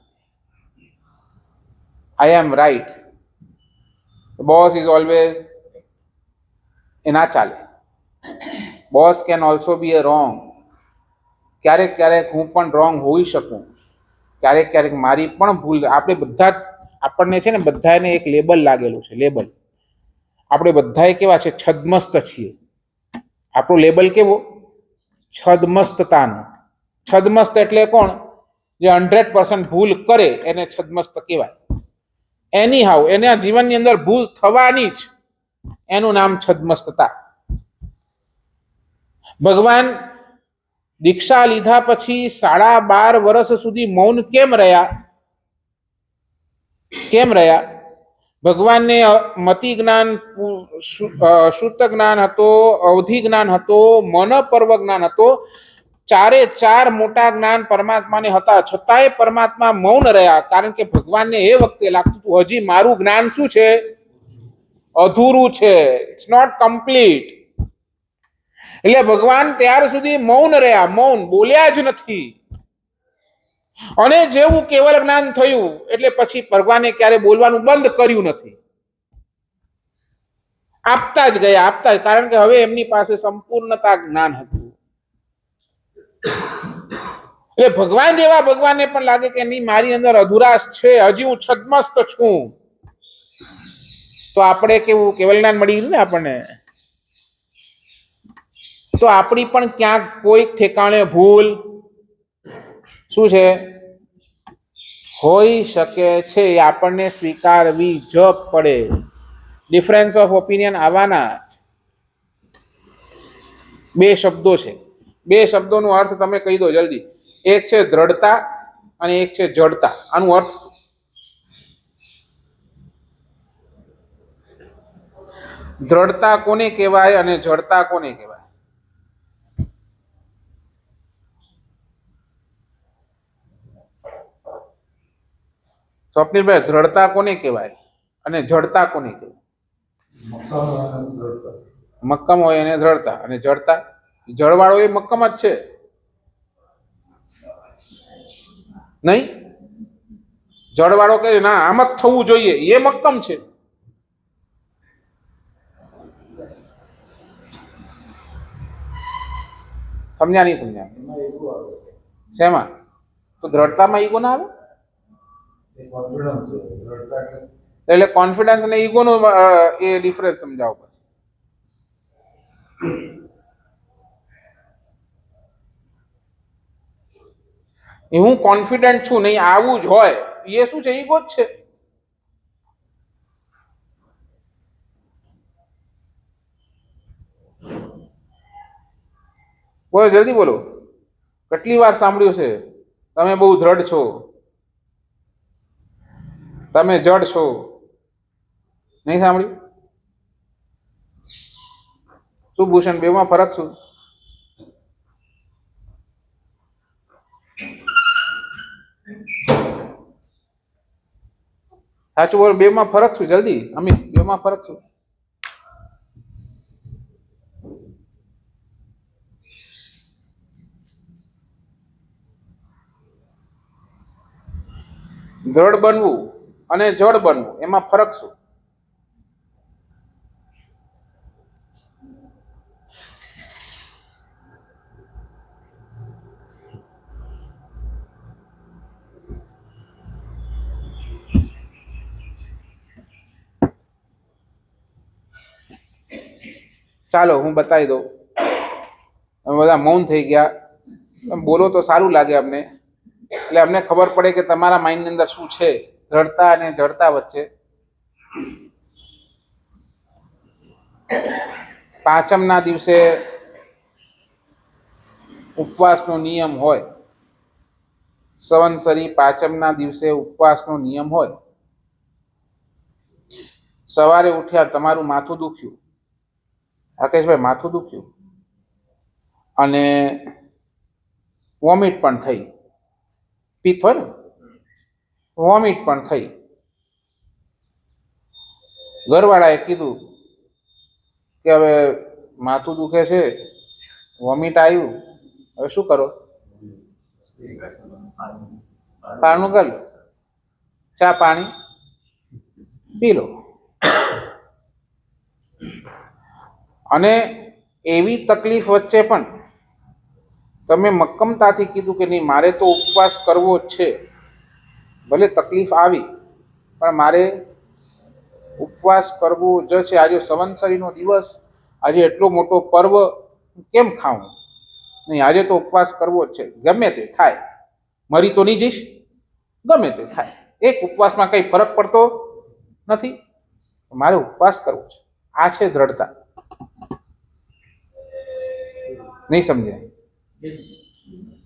આઈ એમ રાઈટ, બોસ ઇઝ ઓલવેઝ, એ ના ચાલે. Boss can also B A wrong. ક્યારેક હું પણ રોંગ હોઈ શકું, ક્યારેક મારી પણ ભૂલ. આપણે બધા આપણને છે ને, બધાને એક લેબલ લાગેલું છે, લેબલ. આપણે બધા કેવા છે, છદમસ્ત છીએ. આપણું લેબલ કેવો? છદમસ્તતાનું. છદમસ્ત એટલે કોણ? જે 100% ભૂલ કરે એને છદમસ્ત કહેવાય. એની હાવ એના જીવનની અંદર ભૂલ થવાની જ, એનું નામ છદમસ્તતા. ભગવાન દીક્ષા લીધા પછી 12.5 વર્ષ સુધી મૌન કેમ રહ્યા? ભગવાનને મતિ જ્ઞાન, શુદ્ધ જ્ઞાન હતો, અવધિ જ્ઞાન હતો, મનપર્વ જ્ઞાન હતો, 4 મોટા જ્ઞાન પરમાત્માને હતા, છતાંય પરમાત્મા મૌન રહ્યા. કારણ કે ભગવાનને એ વખતે લાગતું હતું હજી મારું જ્ઞાન શું છે? અધૂરું છે, ઇટ્સ નોટ કમ્પ્લીટ. એટલે ભગવાન ત્યાર સુધી મૌન રહ્યા, મૌન, બોલ્યા જ નથી. અને જેવું કેવળ જ્ઞાન થયું એટલે પછી ભગવાને ક્યારે બોલવાનું બંધ કર્યું નથી. આપતા જ ગયા, કારણ કે હવે એમની પાસે સંપૂર્ણતા જ્ઞાન હતું. એટલે ભગવાન જેવા ભગવાનને પણ લાગે કે નહીં, મારી અંદર અધુરાશ છે, હજી હું છદ્મસ્ત છું. તો આપણે કેવું કેવલદાન મળી ગયું ને આપણને, તો આપણી પણ ક્યાંક કોઈક ઠેકાણે ભૂલ શું છે હોઈ શકે છે. એ આપણને સ્વીકારવી જ પડે. ડિફરન્સ ઓફ ઓપિનિયન આવવાના. બે શબ્દો છે, બે શબ્દોનો અર્થ તમે કહી દો જલ્દી. એક છે દ્રઢતા અને એક છે જડતા. આનું અર્થ શું? દ્રઢતા કોને કહેવાય અને જડતા કોને કહેવાય? સ્વપ્નિલભાઈ, દ્રઢતા કોને કહેવાય અને જડતા કોને કહેવાય? મક્કમ હોય એને દ્રઢતા, અને જડતા જળવાળો એ મક્કમ જ છે નહીં. જળવાળો કહે ના આમ જ થવું જોઈએ, એ મક્કમ છે. સમજ્યા નહીં સમજ્યા? શેમાં? તો દ્રઢતામાં ઈગો ના આવે? એટલે કોન્ફિડન્સ અને ઈગો નો એ ડિફરન્સ સમજાવો. હું કોન્ફિડન્ટ છું નહીં આવું જ હોય, એ શું છે? ઈગો જ છે. બોલો જલ્દી બોલો. કેટલી વાર સાંભળ્યું છે તમે બહુ દ્રઢ છો, તમે જડ છો? નહીં સાંભળ્યું? શું ભૂષણ, બેમાં ફરક શું? સાચું બોલો, બેમાં ફરક શું? જલ્દી અમિત, બેમાં ફરક શું? દ્રઢ બનવું અને જડ બનવું, એમાં ફરક શું? ચાલો હું બતાવી દઉં. અમે બધા મૌન થઈ ગયા. તમે બોલો તો સારું લાગે અમને, એટલે અમને ખબર પડે કે તમારા માઇન્ડની અંદર શું છે દ્રઢતા અને જડતા વચ્ચે. પાંચમના દિવસે ઉપવાસનો નિયમ હોય, સંવત્સરી પાંચમના દિવસે ઉપવાસનો નિયમ હોય. સવારે ઉઠ્યા, તમારું માથું દુખ્યું, રાકેશભાઈ માથું દુખ્યું, અને વોમિટ પણ થઈ, પિત્ત હોય ને, વોમિટ પણ થઈ. ઘરવાળાએ કીધું કે હવે માથું દુખે છે, વોમિટ આવ્યું, હવે શું કરો? પારણું કરી લો, ચા પાણી પી લો. અને એવી તકલીફ વચ્ચે પણ તમે મક્કમતાથી કીધું કે નહીં મારે તો ઉપવાસ કરવો જ છે, ભલે તકલીફ આવી પણ મારે ઉપવાસ કરવો જ છે. આજે સંવત્સરીનો દિવસ, આજે એટલો મોટો પર્વ, કેમ ખાવું? નહીં, આજે તો ઉપવાસ કરવો જ છે, ગમે તે થાય, મરી તો નહીં જઈશ, ગમે તે થાય. એક ઉપવાસમાં કંઈ ફરક પડતો નથી, મારે ઉપવાસ કરવો છે. આ છે દ્રઢતા. નહીં સમજ્યા?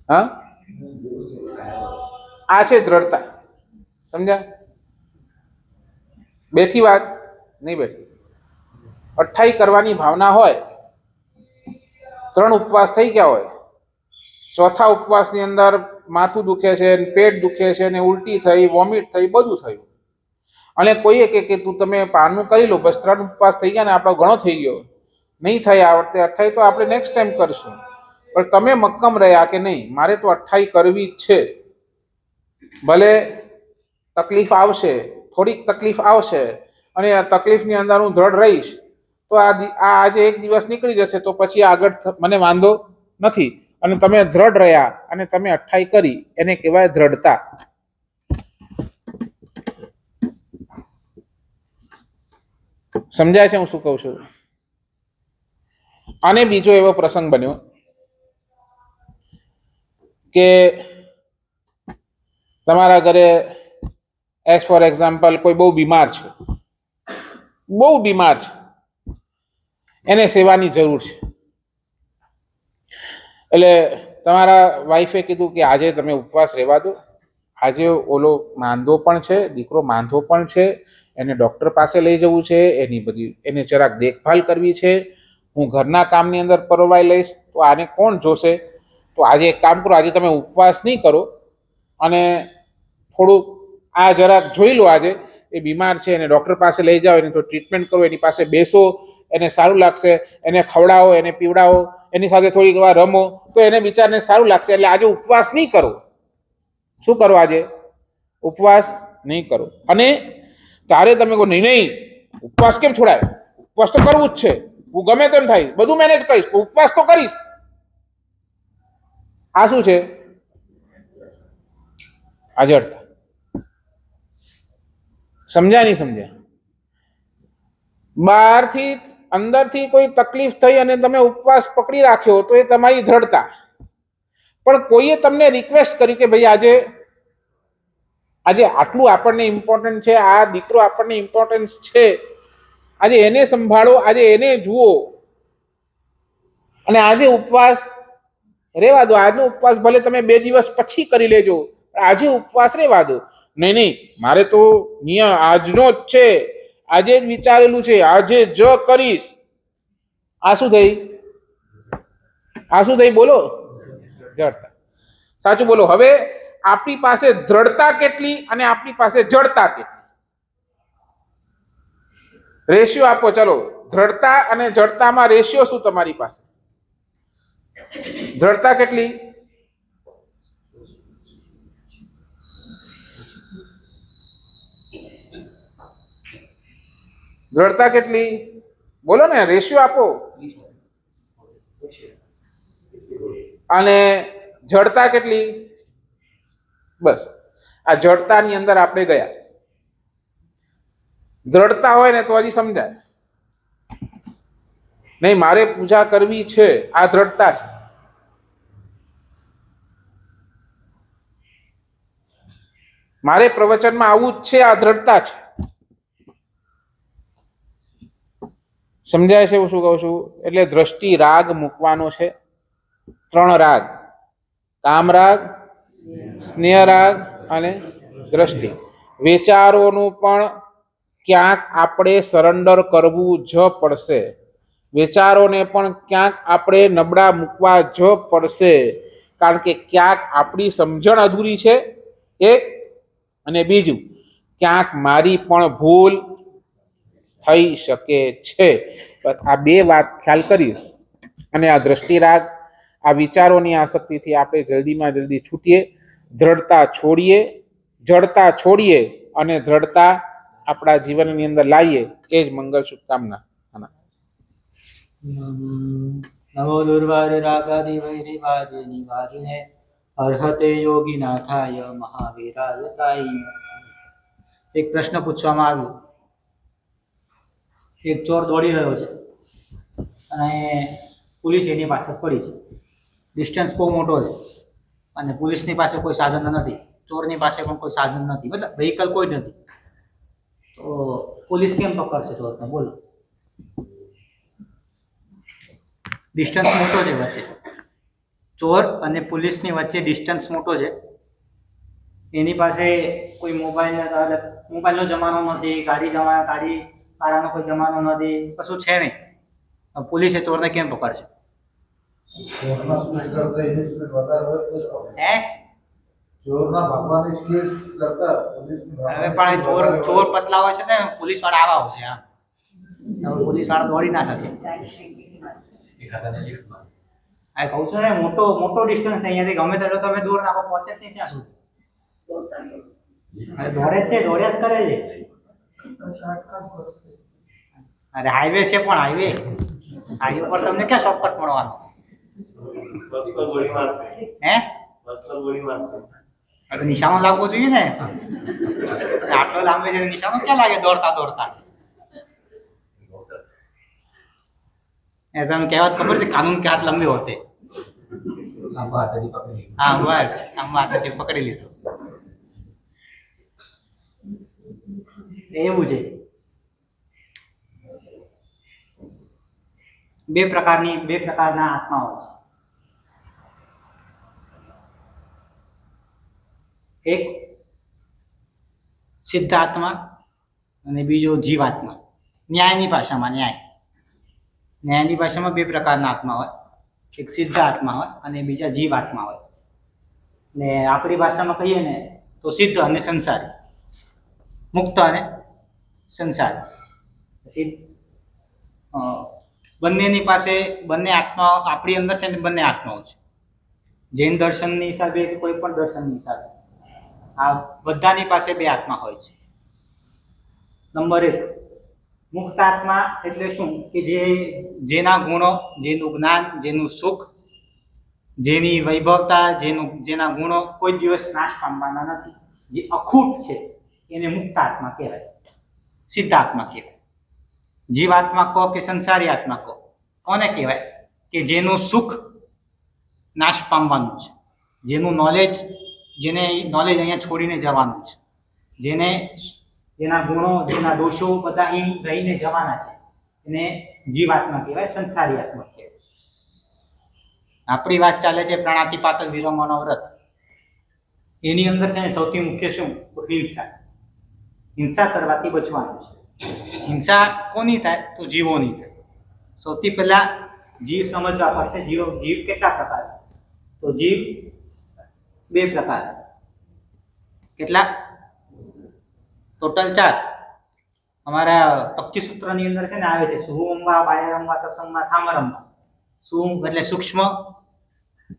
હા, આ છે દ્રઢતા. સમજ્યા? બેઠી વાત નહીં બેઠી. 28 કરવાની ભાવના હોય, 3 ઉપવાસ થઈ ગયા હોય, ચોથા ઉપવાસની અંદર માથું દુખે છે, પેટ દુખે છે, ને ઉલટી થઈ, વોમિટ થઈ, બધું થયું, અને કોઈએ કે તું તમે પારણું કરી લો, બસ 3 ઉપવાસ થઈ ગયા ને આપણો ઘણો થઈ ગયો, નહીં થાય આ વખતે 28 તો આપણે નેક્સ્ટ ટાઈમ કરશું. પણ તમે મક્કમ રહ્યા કે નહીં મારે તો 28 કરવી જ છે, ભલે તકલીફ આવશે, થોડીક તકલીફ આવશે, અને આ તકલીફની અંદર હું દ્રઢ રહીશ, તો આ આજે એક દિવસ નીકળી જશે, તો પછી આગળ મને વાંધો નથી. અને તમે દ્રઢ રહ્યા અને તમે અઠ્ઠાઈ કરી એને કહેવાય દ્રઢતા. સમજાય છે હું શું કહું છું? અને બીજો એવો પ્રસંગ બન્યો કે તમારા ઘરે એઝ ફોર એક્ઝામ્પલ કોઈ બહુ બીમાર છે, એને સેવાની જરૂર છે. એટલે તમારા વાઈફે કીધું કે આજે તમે ઉપવાસ રહેવા દો, આજે ઓલો માંદો પણ છે, દીકરો માંદો પણ છે, એને ડૉક્ટર પાસે લઈ જવું છે, એને જરાક દેખભાલ કરવી છે, હું ઘરના કામની અંદર પરોવાઈ લઈશ, તો આને કોણ જોશે? તો આજે એક કામ કરો, આજે તમે ઉપવાસ નહીં કરો અને થોડુંક આ જરાક જોઈ લો, આજે એ બીમાર છે એને ડૉક્ટર પાસે લઈ જાઓ, એને તો ટ્રીટમેન્ટ કરો, એની પાસે બેસો, એને સારું લાગશે, એને ખવડાવો, એને પીવડાવો, એની સાથે થોડીક વાર રમો, તો એને બિચારને સારું લાગશે. એટલે આજે ઉપવાસ નહીં કરો. શું કરો? આજે ઉપવાસ નહીં કરો. અને તારે તમે કહો નહીં, ઉપવાસ કેમ છોડાય? ઉપવાસ તો કરવું જ છે, હું ગમે તેમ થાય બધું મેનેજ કરીશ, ઉપવાસ તો કરીશ. આ શું છે? અજડતા. સમજ્યા નહીં સમજ્યા? બહારથી અંદરથી કોઈ તકલીફ થઈ અને તમે ઉપવાસ પકડી રાખ્યો તો એ તમારી દ્રઢતા. પણ કોઈએ તમને રિક્વેસ્ટ કરી કે ભાઈ આજે આટલું આપણને ઇમ્પોર્ટન્ટ છે, આ દીકરો આપણને ઇમ્પોર્ટન્સ છે, આજે એને સંભાળો, આજે એને જુઓ, અને આજે ઉપવાસ રહેવા દો. આજનો ઉપવાસ ભલે તમે 2 દિવસ પછી કરી લેજો, આજે ઉપવાસ રહેવા દો. નહીં, મારે તો નિયમ આજનો જ છે, આજે જ વિચારેલું છે, આજે જ કરીશ. આ શું થઈ? બોલો? જડતા. સાચું બોલો. હવે આપણી પાસે દ્રઢતા કેટલી અને આપણી પાસે જડતા કેટલી? રેશિયો આપો. ચલો, દ્રઢતા અને જડતામાં રેશિયો શું તમારી પાસે? દ્રઢતા કેટલી? દ્રઢતા કેટલી? બોલો ને, રેશિયો આપો. અને જડતા કેટલી? બસ આ જડતાની અંદર આપણે ગયા. દ્રઢતા હોય ને તો હજી સમજાય. નહીં, મારે પૂજા કરવી છે, આ દ્રઢતા છે. મારે પ્રવચનમાં આવવું જ છે, આ દ્રઢતા છે. સમજાય છે હું શું કહું છું? એટલે દ્રષ્ટિ રાગ મૂકવાનો છે. 3 રાગ: કામ રાગ, સ્નેહ રાગ અને દ્રષ્ટિ. વિચારોનું પણ ક્યાંક આપણે સરેન્ડર કરવું જ પડશે. વિચારોને પણ ક્યાંક આપણે નબળા મૂકવા જ પડશે, કારણ કે ક્યાંક આપણી સમજણ અધૂરી છે એક, અને બીજું ક્યાંક મારી પણ ભૂલ થઈ શકે છે. આ 2 વાત ખ્યાલ કરી અને આ દ્રષ્ટિરાગ, આ વિચારોની આસક્તિથી આપણે જલ્દીમાં જલ્દી છૂટીએ, દ્રઢતા છોડીએ, જડતા છોડીએ અને દ્રઢતા આપણા જીવનની અંદર લાવીએ. એ જ મંગલ શુભકામના. નમો દુર્વારે રાગાદિ વૈરિવાદિ નિવારિને અર્હતે યોગીનાથાય મહાવીરાય તાઈ. એક પ્રશ્ન પૂછવામાં આવ્યો. એક ચોર દોડી રહ્યો છે અને પોલીસ એની પાછળ પડી છે. ડિસ્ટન્સ બહુ મોટો છે અને પોલીસની પાસે કોઈ સાધન નથી, ચોરની પાસે પણ કોઈ સાધન નથી, મતલબ વ્હીકલ કોઈ નથી. તો પોલીસ કેમ પકડશે ચોરને? બોલો. ડિસ્ટન્સ મોટો છે વચ્ચે, ચોર અને પોલીસની વચ્ચે ડિસ્ટન્સ મોટો છે. એની પાસે કોઈ મોબાઈલનો જમાનો નથી, ગાડી વાળાનો કોઈ જમાનો નથી, કશું છે નહીં. પોલીસે ચોરને કેમ પકડશે? પણ ચોર પતલા હોય છે ને, પોલીસ વાળા આવા હોય છે. પોલીસ વાળા દોડી ના શકે. આ કહું છું ને, મોટો ડિસ્ટન્સ અહીંયાથી ગમે તેટલો તમે દૂર નાખો, પહોંચે જ નહીં ત્યાં સુધી. દોડ્યા જ કરે છે. અરે હાઈવે છે, પણ હાઈવે પર તમને ક્યાં શોર્ટકટ મળવાનો? વક્કલ ગોળી મારશે. હે વક્કલ ગોળી મારશે. હવે નિશાનો લાગવો જોઈએ ને. આટલો લાંબો છે નિશાનો ક્યાં લાગે દોડતા દોડતા? ऐसा में कहावत खबर है कानून के हाथ लंबे होते हैं। हाँ बस हम बात पकड़ी ली तो એવું છે. બે પ્રકારના આત્માઓ છે. એક સિદ્ધ આત્મા અને બીજો જીવાત્મા. ન્યાયની ભાષામાં ન્યાયની ભાષામાં બે પ્રકારના આત્મા હોય. એક સિદ્ધ આત્મા હોય અને બીજા જીવાત્મા હોય. ને આપણી ભાષામાં કહીએ ને તો સિદ્ધ અને સંસારી, મુક્ત અને સંસારી. પછી બંનેની પાસે બંને આત્માઓ આપણી અંદર છે ને બંને આત્માઓ છે. જૈન દર્શનની હિસાબે કે કોઈ પણ દર્શનની હિસાબે આ બધાની પાસે બે આત્મા હોય છે. નંબર 1 મુક્ત આત્મા એટલે શું કે જેના ગુણો, જેનું જ્ઞાન, જેનું સુખ, જેની વૈભવતા, જેના ગુણો કોઈ દિવસ નાશ પામવાના નથી, જે અખૂટ છે એને મુક્ત આત્મા કહેવાય, સિદ્ધ આત્મા કહેવાય. જીવાત્મા કહો કે સંસારી આત્મા કહો, કોને કહેવાય? કે જેનું સુખ નાશ પામવાનું છે, જેનું નોલેજ, જેને નોલેજ અહીંયા છોડીને જવાનું છે, જેના ગુણો, જેના દોષો બધા અહીં રહીને જવાના છે, એને જીવાત્મા કહેવાય, સંસારી આત્મા કહેવાય. આપણી વાત ચાલે છે પ્રાણાતિપાતક વિરમણો વ્રત. એની અંદર છે ને સૌથી મુખ્ય શું? તો હિંસા કરવાથી બચવાનું છે. હિંસા કોની થાય? તો જીવોની થાય. સૌથી પહેલા જીવ સમજવા પડશે. જીવ કેટલા પ્રકાર? તો જીવ 2 પ્રકાર. કેટલા? ટોટલ 4. અમારા પક્ષી સૂત્રની અંદર છે ને આવે છે સુહુંબા, બાયરંબા, તસંબા, થામરંબા. સુહું એટલે સૂક્ષ્મ,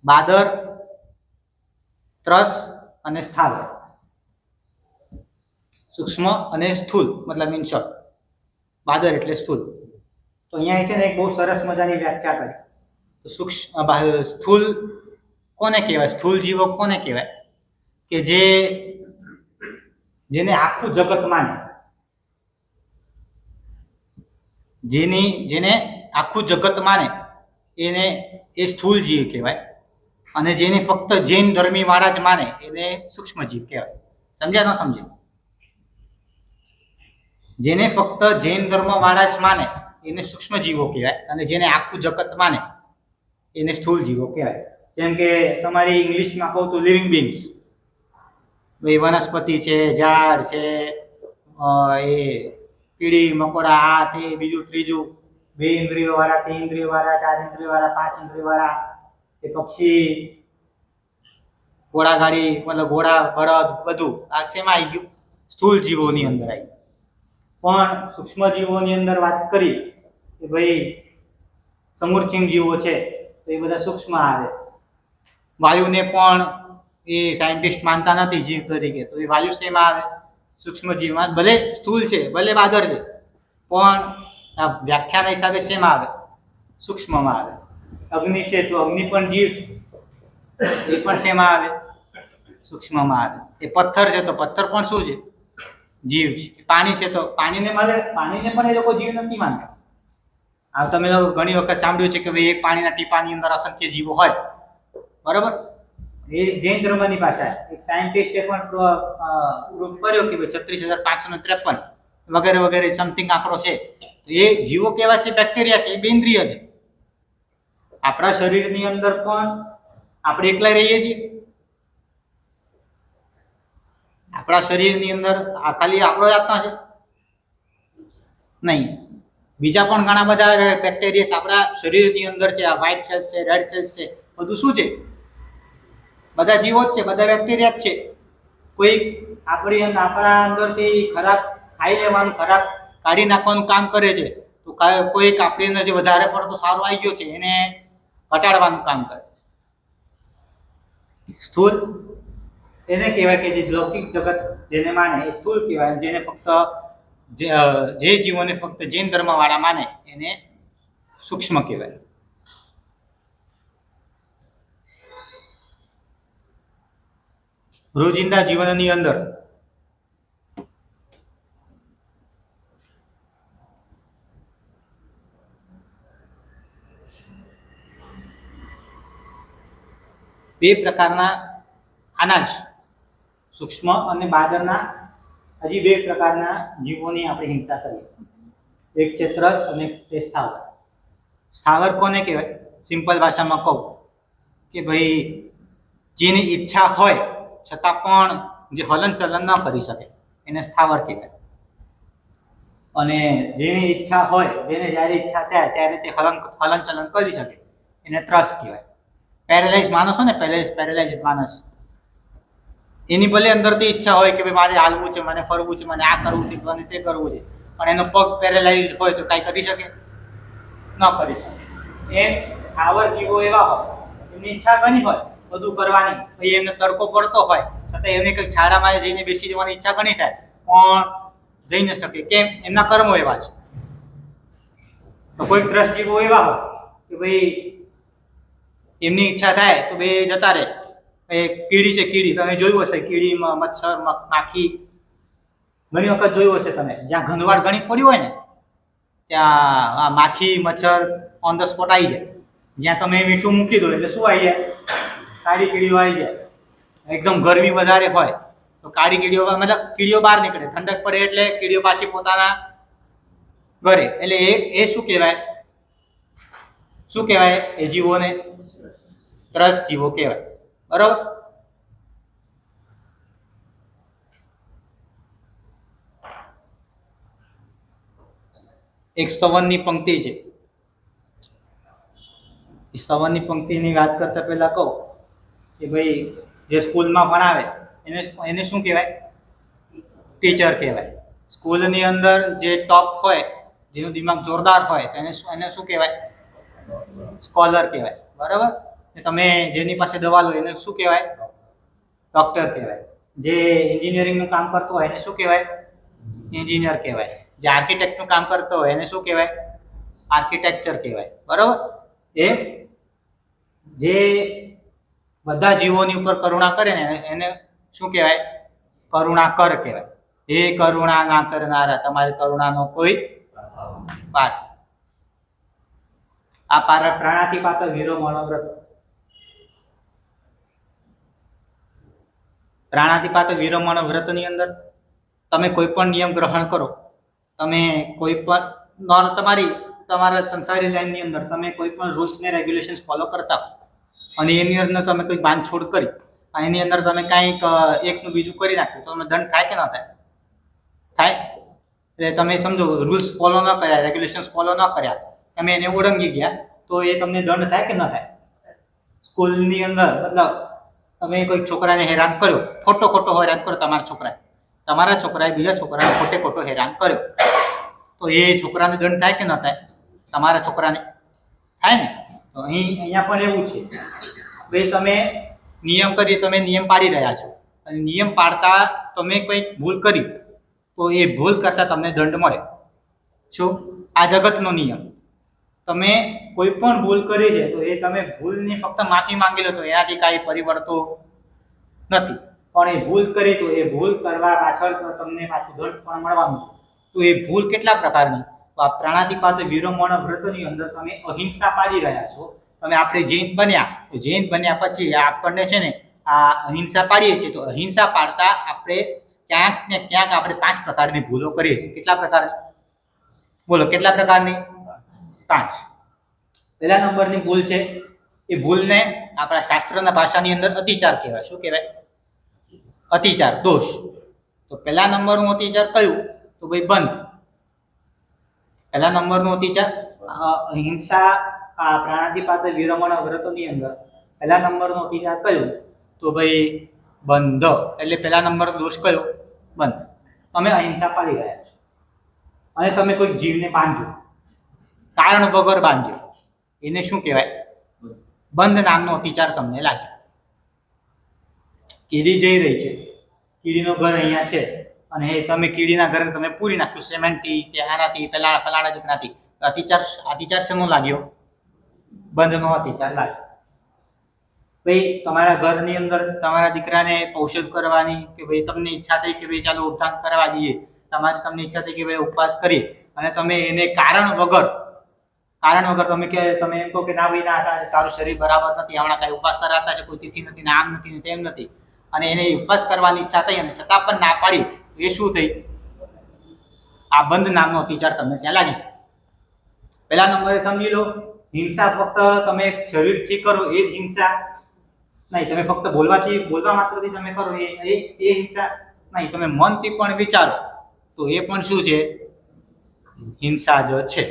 બાદર, ત્રસ અને સ્થાવર. સૂક્ષ્મ અને સ્થૂલ મતલબ ઇન શોર્ટ. બાદર એટલે સ્થૂલ. તો અહીંયા છે ને એક બહુ સરસ મજાની વ્યાખ્યા કરી. તો સ્થૂલ કોને કહેવાય? સ્થૂલ જીવો કોને કહેવાય? કે જેને આખું જગત માને, જેને આખું જગત માને એ સ્થૂલ જીવ કહેવાય. અને જેને ફક્ત જૈન ધર્મી વાળા જ માને એને સૂક્ષ્મ જીવ કહેવાય. સમજ્યા ન સમજ્યા? જેને ફક્ત જૈન ધર્મ વાળા જ માને એને સૂક્ષ્મ જીવો કહેવાય, અને જેને આખું જગત માને એને સ્થૂળ જીવો કહેવાય. જેમ કે તમારી ઇંગ્લિશમાં કહું તો લિવિંગ બીંગ્સ, વનસ્પતિ છે, ઝાડ છે, એ કીડી મકોડા, આ તે બીજું ત્રીજું, 2 ઇન્દ્રિયો વાળા, 3 ઇન્દ્રિયો વાળા, 4 ઇન્દ્રિયો વાળા, 5 ઇન્દ્રિયો વાળા, એ પક્ષી, ઘોડા ગાડી મતલબ ઘોડા, બળદ, બધું આ શેમાં આવી ગયું? સ્થૂળ જીવોની અંદર આવી ગયું. પણ સૂક્ષ્મ જીવોની અંદર વાત કરી કે ભાઈ સમૂર્છિમ જીવો છે તો એ બધા સૂક્ષ્મ આવે. વાયુને પણ એ સાયન્ટિસ્ટ માનતા નથી જીવ તરીકે, તો એ વાયુ શેમાં આવે? સૂક્ષ્મ જીવમાં. ભલે સ્થૂળ છે, ભલે બાદર છે, પણ આ વ્યાખ્યાના હિસાબે શેમાં આવે? સૂક્ષ્મમાં આવે. અગ્નિ છે તો અગ્નિ પણ જીવ છે, એ પણ શેમાં આવે? સૂક્ષ્મમાં આવે. એ પથ્થર છે તો પથ્થર પણ શું છે? જીવ છે. પાણી છે તો પાણીને પણ એ લોકો જીવ નથી માનતા. આ તમે લોકો ઘણી વખત સાંભળ્યું છે કે ભાઈ એક પાણીના ટીપાની અંદર અસંખ્ય જીવો હોય, બરાબર? એ જૈન ધર્મની ભાષા. એક સાયન્ટિસ્ટે પણ પ્રૂફ કર્યો કે ભાઈ 36,553 વગેરે વગેરે સમથિંગ આંકડો છે. એ જીવો કેવા છે? બેક્ટેરિયા છે, એ બેન્દ્રિય છે. આપણા શરીરની અંદર પણ આપણે એકલા રહીએ છીએ. આપણા શરીરની અંદર આ ખાલી આપણો જ આત્મા છે? નહીં, બીજા પણ ઘણા બધા બેક્ટેરિયા આપણા શરીરની અંદર છે. આ વ્હાઇટ સેલ્સ છે, રેડ સેલ્સ છે, બધું શું છે? બધા જીવો જ છે, બધા બેક્ટેરિયા જ છે. કોઈ આપણા અંદરથી ખરાબ ખાઈ લેવાનું, ખરાબ કાઢી નાખવાનું કામ કરે છે, તો કોઈક આપણી અંદર જે વધારે પડતો સારો આવી ગયો છે એને ઘટાડવાનું કામ કરે છે. સ્થૂળ એને કહેવાય કે જે લૌકિક જગત જેને માને એ સ્થૂળ કહેવાય. જેને ફક્ત જે જીવોને ફક્ત જૈન ધર્મવાળા માને એને સૂક્ષ્મ કહેવાય. રોજિંદા જીવનની અંદર બે પ્રકારના અનાજ, સૂક્ષ્મ અને બાદરના હજી બે પ્રકારના જીવોની આપણે હિંસા કરીએ. એક છે ત્રસ અને એક છે સ્થાવર. સ્થાવર કોને કહેવાય? સિમ્પલ ભાષામાં કહું કે ભાઈ જેની ઈચ્છા હોય છતાં પણ જે હલન ચલન ન કરી શકે એને સ્થાવર કહેવાય. અને જેની ઈચ્છા હોય, જેને જ્યારે ઈચ્છા થાય ત્યારે તે હલન ચલન કરી શકે એને ત્રસ કહેવાય. પેરેલાઇઝ માણસ હોય ને, પેરેલાઇઝ માણસ, એની ભલે અંદરથી ઈચ્છા હોય કે ભાઈ મારે હાલવું છે, મને ફરવું છે, મને આ કરવું છે, મને તે કરવું છે, પણ એનો પગ પેરેલાઇઝ હોય તો કાંઈ કરી શકે? ન કરી શકે. એ સ્થાવર જીવો એવા હોય, એમની ઈચ્છા ઘણી હોય બધું કરવાની, ભાઈ એમને તડકો પડતો હોય છતાં એમને કંઈક છાડામાં જઈને બેસી જવાની ઈચ્છા ઘણી થાય પણ જઈ ન શકે. કેમ? એમના કર્મો એવા છે. તો કોઈ ત્રસ જીવો એવા હોય કે ભાઈ એમની ઈચ્છા થાય તો બે જતા રહે. એ કીડી છે, કીડી તમે જોયું હશે, કીડીમાં મચ્છર, માખી ઘણી વખત જોયું હશે તમે. જ્યાં ગંદવાડ ઘણી પડ્યું હોય ને ત્યાં માખી, મચ્છર ઓન ધ સ્પોટ આવી જાય. જ્યાં તમે મીઠું મૂકી દો એટલે શું આવી જાય? કાળી કીડીઓ આવી જાય. એકદમ ગરમી વધારે હોય તો કાળી કીડીઓ, મતલબ કીડીઓ બહાર નીકળે, ઠંડક પડે એટલે કીડીઓ પાછી પોતાના ઘરે. એટલે એ શું કહેવાય? શું કહેવાય એ જીવોને? ત્રસ જીવો કહેવાય. બરાબર? એક સ્તવનની પંક્તિ છે. સ્તવનની પંક્તિની વાત કરતા પહેલા કહું કે ભાઈ જે સ્કૂલમાં ભણાવે એને શું કહેવાય? ટીચર કહેવાય. સ્કૂલની અંદર જે ટોપ હોય, જેનું દિમાગ જોરદાર હોય એને શું કહેવાય? સ્કોલર કહેવાય. બરાબર? તમે જેની પાસે દવા લો એને શું કહેવાય? ડોક્ટર કહેવાય. જે એન્જિનિયરિંગનું કામ કરતો હોય એને શું કહેવાય? એન્જિનિયર કહેવાય. જે આર્કિટેક્ટનું કામ કરતો હોય એને શું કહેવાય? આર્કિટેક્ચર કહેવાય. બરાબર? એ જે બધા જીવોની ઉપર કરુણા કરે ને એને શું કહેવાય? કરુણાકર કહેવાય. હે કરુણા ના કરનારા, તમારી કરુણાનો કોઈ પાર. આ પ્રાણાતિપાત વીરો મનોવ્રત. પ્રાણાતિપાત વિરમણ વ્રતની અંદર તમે કોઈ પણ નિયમ ગ્રહણ કરો, તમે કોઈ પણ તમારા સંસારી લાઈનની અંદર તમે કોઈ પણ રૂલ્સ ને રેગ્યુલેશન્સ ફોલો કરતા હો અને એની અંદર તમે કોઈ બાંધછોડ કરી, એની અંદર તમે કાંઈક એકનું બીજું કરી નાખ્યું તો તમે દંડ થાય કે ન થાય? થાય. એટલે તમે સમજો રૂલ્સ ફોલો ન કર્યા, રેગ્યુલેશન્સ ફોલો ન કર્યા, તમે એને ઓળંગી ગયા તો એ તમને દંડ થાય કે ન થાય? સ્કૂલની અંદર મતલબ તમે કોઈ છોકરાને હેરાન કર્યો, ખોટો હેરાન કર્યો, તમારા છોકરાએ બીજા છોકરાને ખોટો હેરાન કર્યો તો એ છોકરાને દંડ થાય કે ન થાય? તમારા છોકરાને થાય ને. તો અહીંયા પણ એવું છે ભાઈ તમે નિયમ કરી, તમે નિયમ પાડી રહ્યા છો અને નિયમ પાડતા તમે કંઈક ભૂલ કરી તો એ ભૂલ કરતા તમને દંડ મળે. શું? આ જગતનો નિયમ. તમે કોઈ પણ ભૂલ કરી છે તો એ તમે ભૂલની ફક્ત માફી માંગી લો તો એનાથી કાંઈ પરિવર્તન નથી, પણ એ ભૂલ કરી તો એ ભૂલ કરવા પાછળ તમને પાછું દંડ પણ મળવાનું છે. તો એ ભૂલ કેટલા પ્રકારની? તો આ પ્રાણાતિપાત વિરમણ વ્રતની અંદર તમે અહિંસા પાડી રહ્યા છો. તમે આપણે જૈન બન્યા તો જૈન બન્યા પછી આપણને છે ને આ અહિંસા પાડીએ છીએ તો અહિંસા પાડતા આપણે ક્યાંક ને ક્યાંક આપણે 5 પ્રકારની ભૂલો કરીએ છીએ. કેટલા પ્રકારની? બોલો કેટલા પ્રકારની? 5. પહેલા નંબરની ભૂલ છે એ ભૂલને આપણા શાસ્ત્રના ભાષાની અંદર અતિચાર કહેવાય. શું કહેવાય? અતિચાર, દોષ. તો પહેલા નંબરનું અતિચાર કયું? તો ભાઈ બંધ. પહેલા નંબરનું અતિચાર હિંસા. આ પ્રાણાતિપાત વિરમણ વ્રતની અંદર પહેલા નંબરનું અતિચાર કયું? તો ભાઈ બંધ. એટલે પહેલા નંબરનો દોષ કયો? બંધ. તમે અહિંસા પાડી રહ્યા છો અને તમે કોઈ જીવને બાંધ્યો, કારણ વગર બાંધ્યો, એને શું કહેવાય? બંધ નામનો અતિચાર તમને લાગે. કીડી જઈ રહી છે, કીડીનું ઘર અહીંયા છે અને તમે કીડીના ઘરને તમે પૂરી નાખ્યું સિમેન્ટથી કે આનાથી ફલાણા દીકરાથી. અતિચાર શેનો લાગ્યો? બંધનો અતિચાર લાગ્યો. ભાઈ તમારા ઘરની અંદર તમારા દીકરાને ઔષધ કરવાની કે ભાઈ તમને ઈચ્છા થઈ કે ભાઈ ચાલો ઉપવાસ કરવા જઈએ, તમને ઈચ્છા થઈ કે ભાઈ ઉપવાસ કરીએ, અને તમે એને કારણ વગર તમે એમ કહો કે ના ભાઈ ના, તારું શરીર બરાબર નથી, હમણાં કઈ ઉપવાસ કરાતા છે, કોઈ તિથિ નથી ને આમ નથી ને તેમ નથી, અને એને ઉપવાસ કરવાની ઈચ્છા થઈ અને છતાં પણ ના પાડી, એ શું થઈ? આ બંધ નામનો અતિચાર તમને ત્યાં લાગી. પહેલા નંબરે સમજી લો, હિંસા ફક્ત તમે શરીરથી કરો એ જ હિંસા નહીં, તમે ફક્ત બોલવા માત્રથી તમે કરો એ હિંસા નહીં, તમે મનથી પણ વિચારો તો એ પણ શું છે? હિંસા જ છે.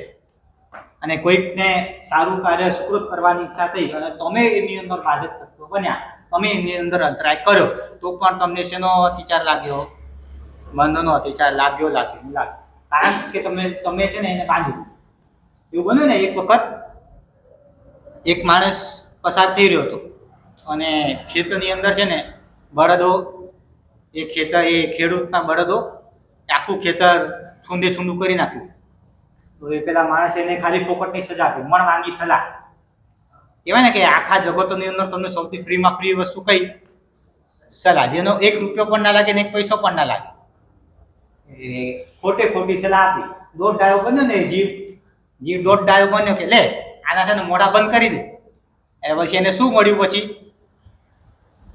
અને કોઈકને સારું કાર્ય સુકૃત કરવાની ઈચ્છા થઈ અને તમે એની અંદર બાધક તત્વ બન્યા, તમે એની અંદર અંતરાય કર્યો, તો પણ તમને શેનો અતિચાર લાગ્યો? બંધનો અતિચાર લાગ્યો. કારણ કે તમે છે ને એને બાંધ્યું. એવું બન્યું ને, એક વખત એક માણસ પસાર થઈ રહ્યો હતો અને ખેતરની અંદર છે ને બળદો, એ ખેડૂતના બળદો આખું ખેતર છૂંદું કરી નાખ્યું. તો એ પેલા માણસે એને ખાલી ફોકટની સજા આપી, મણમાંગી સલાહ. કહેવાય ને કે આખા જગતની અંદર તમને સૌથી ફ્રી વસ્તુ કઈ? સલાહ, જેનો 1 રૂપિયો પણ ના લાગે ને 1 પૈસો પણ ના લાગે. ખોટી સલાહ આપી. દોઢ ડાયો બન્યો ને જીવ દોઢ ડાયો બન્યો કે લે આના છે ને મોઢા બંધ કરી દે. એ પછી એને શું મળ્યું? પછી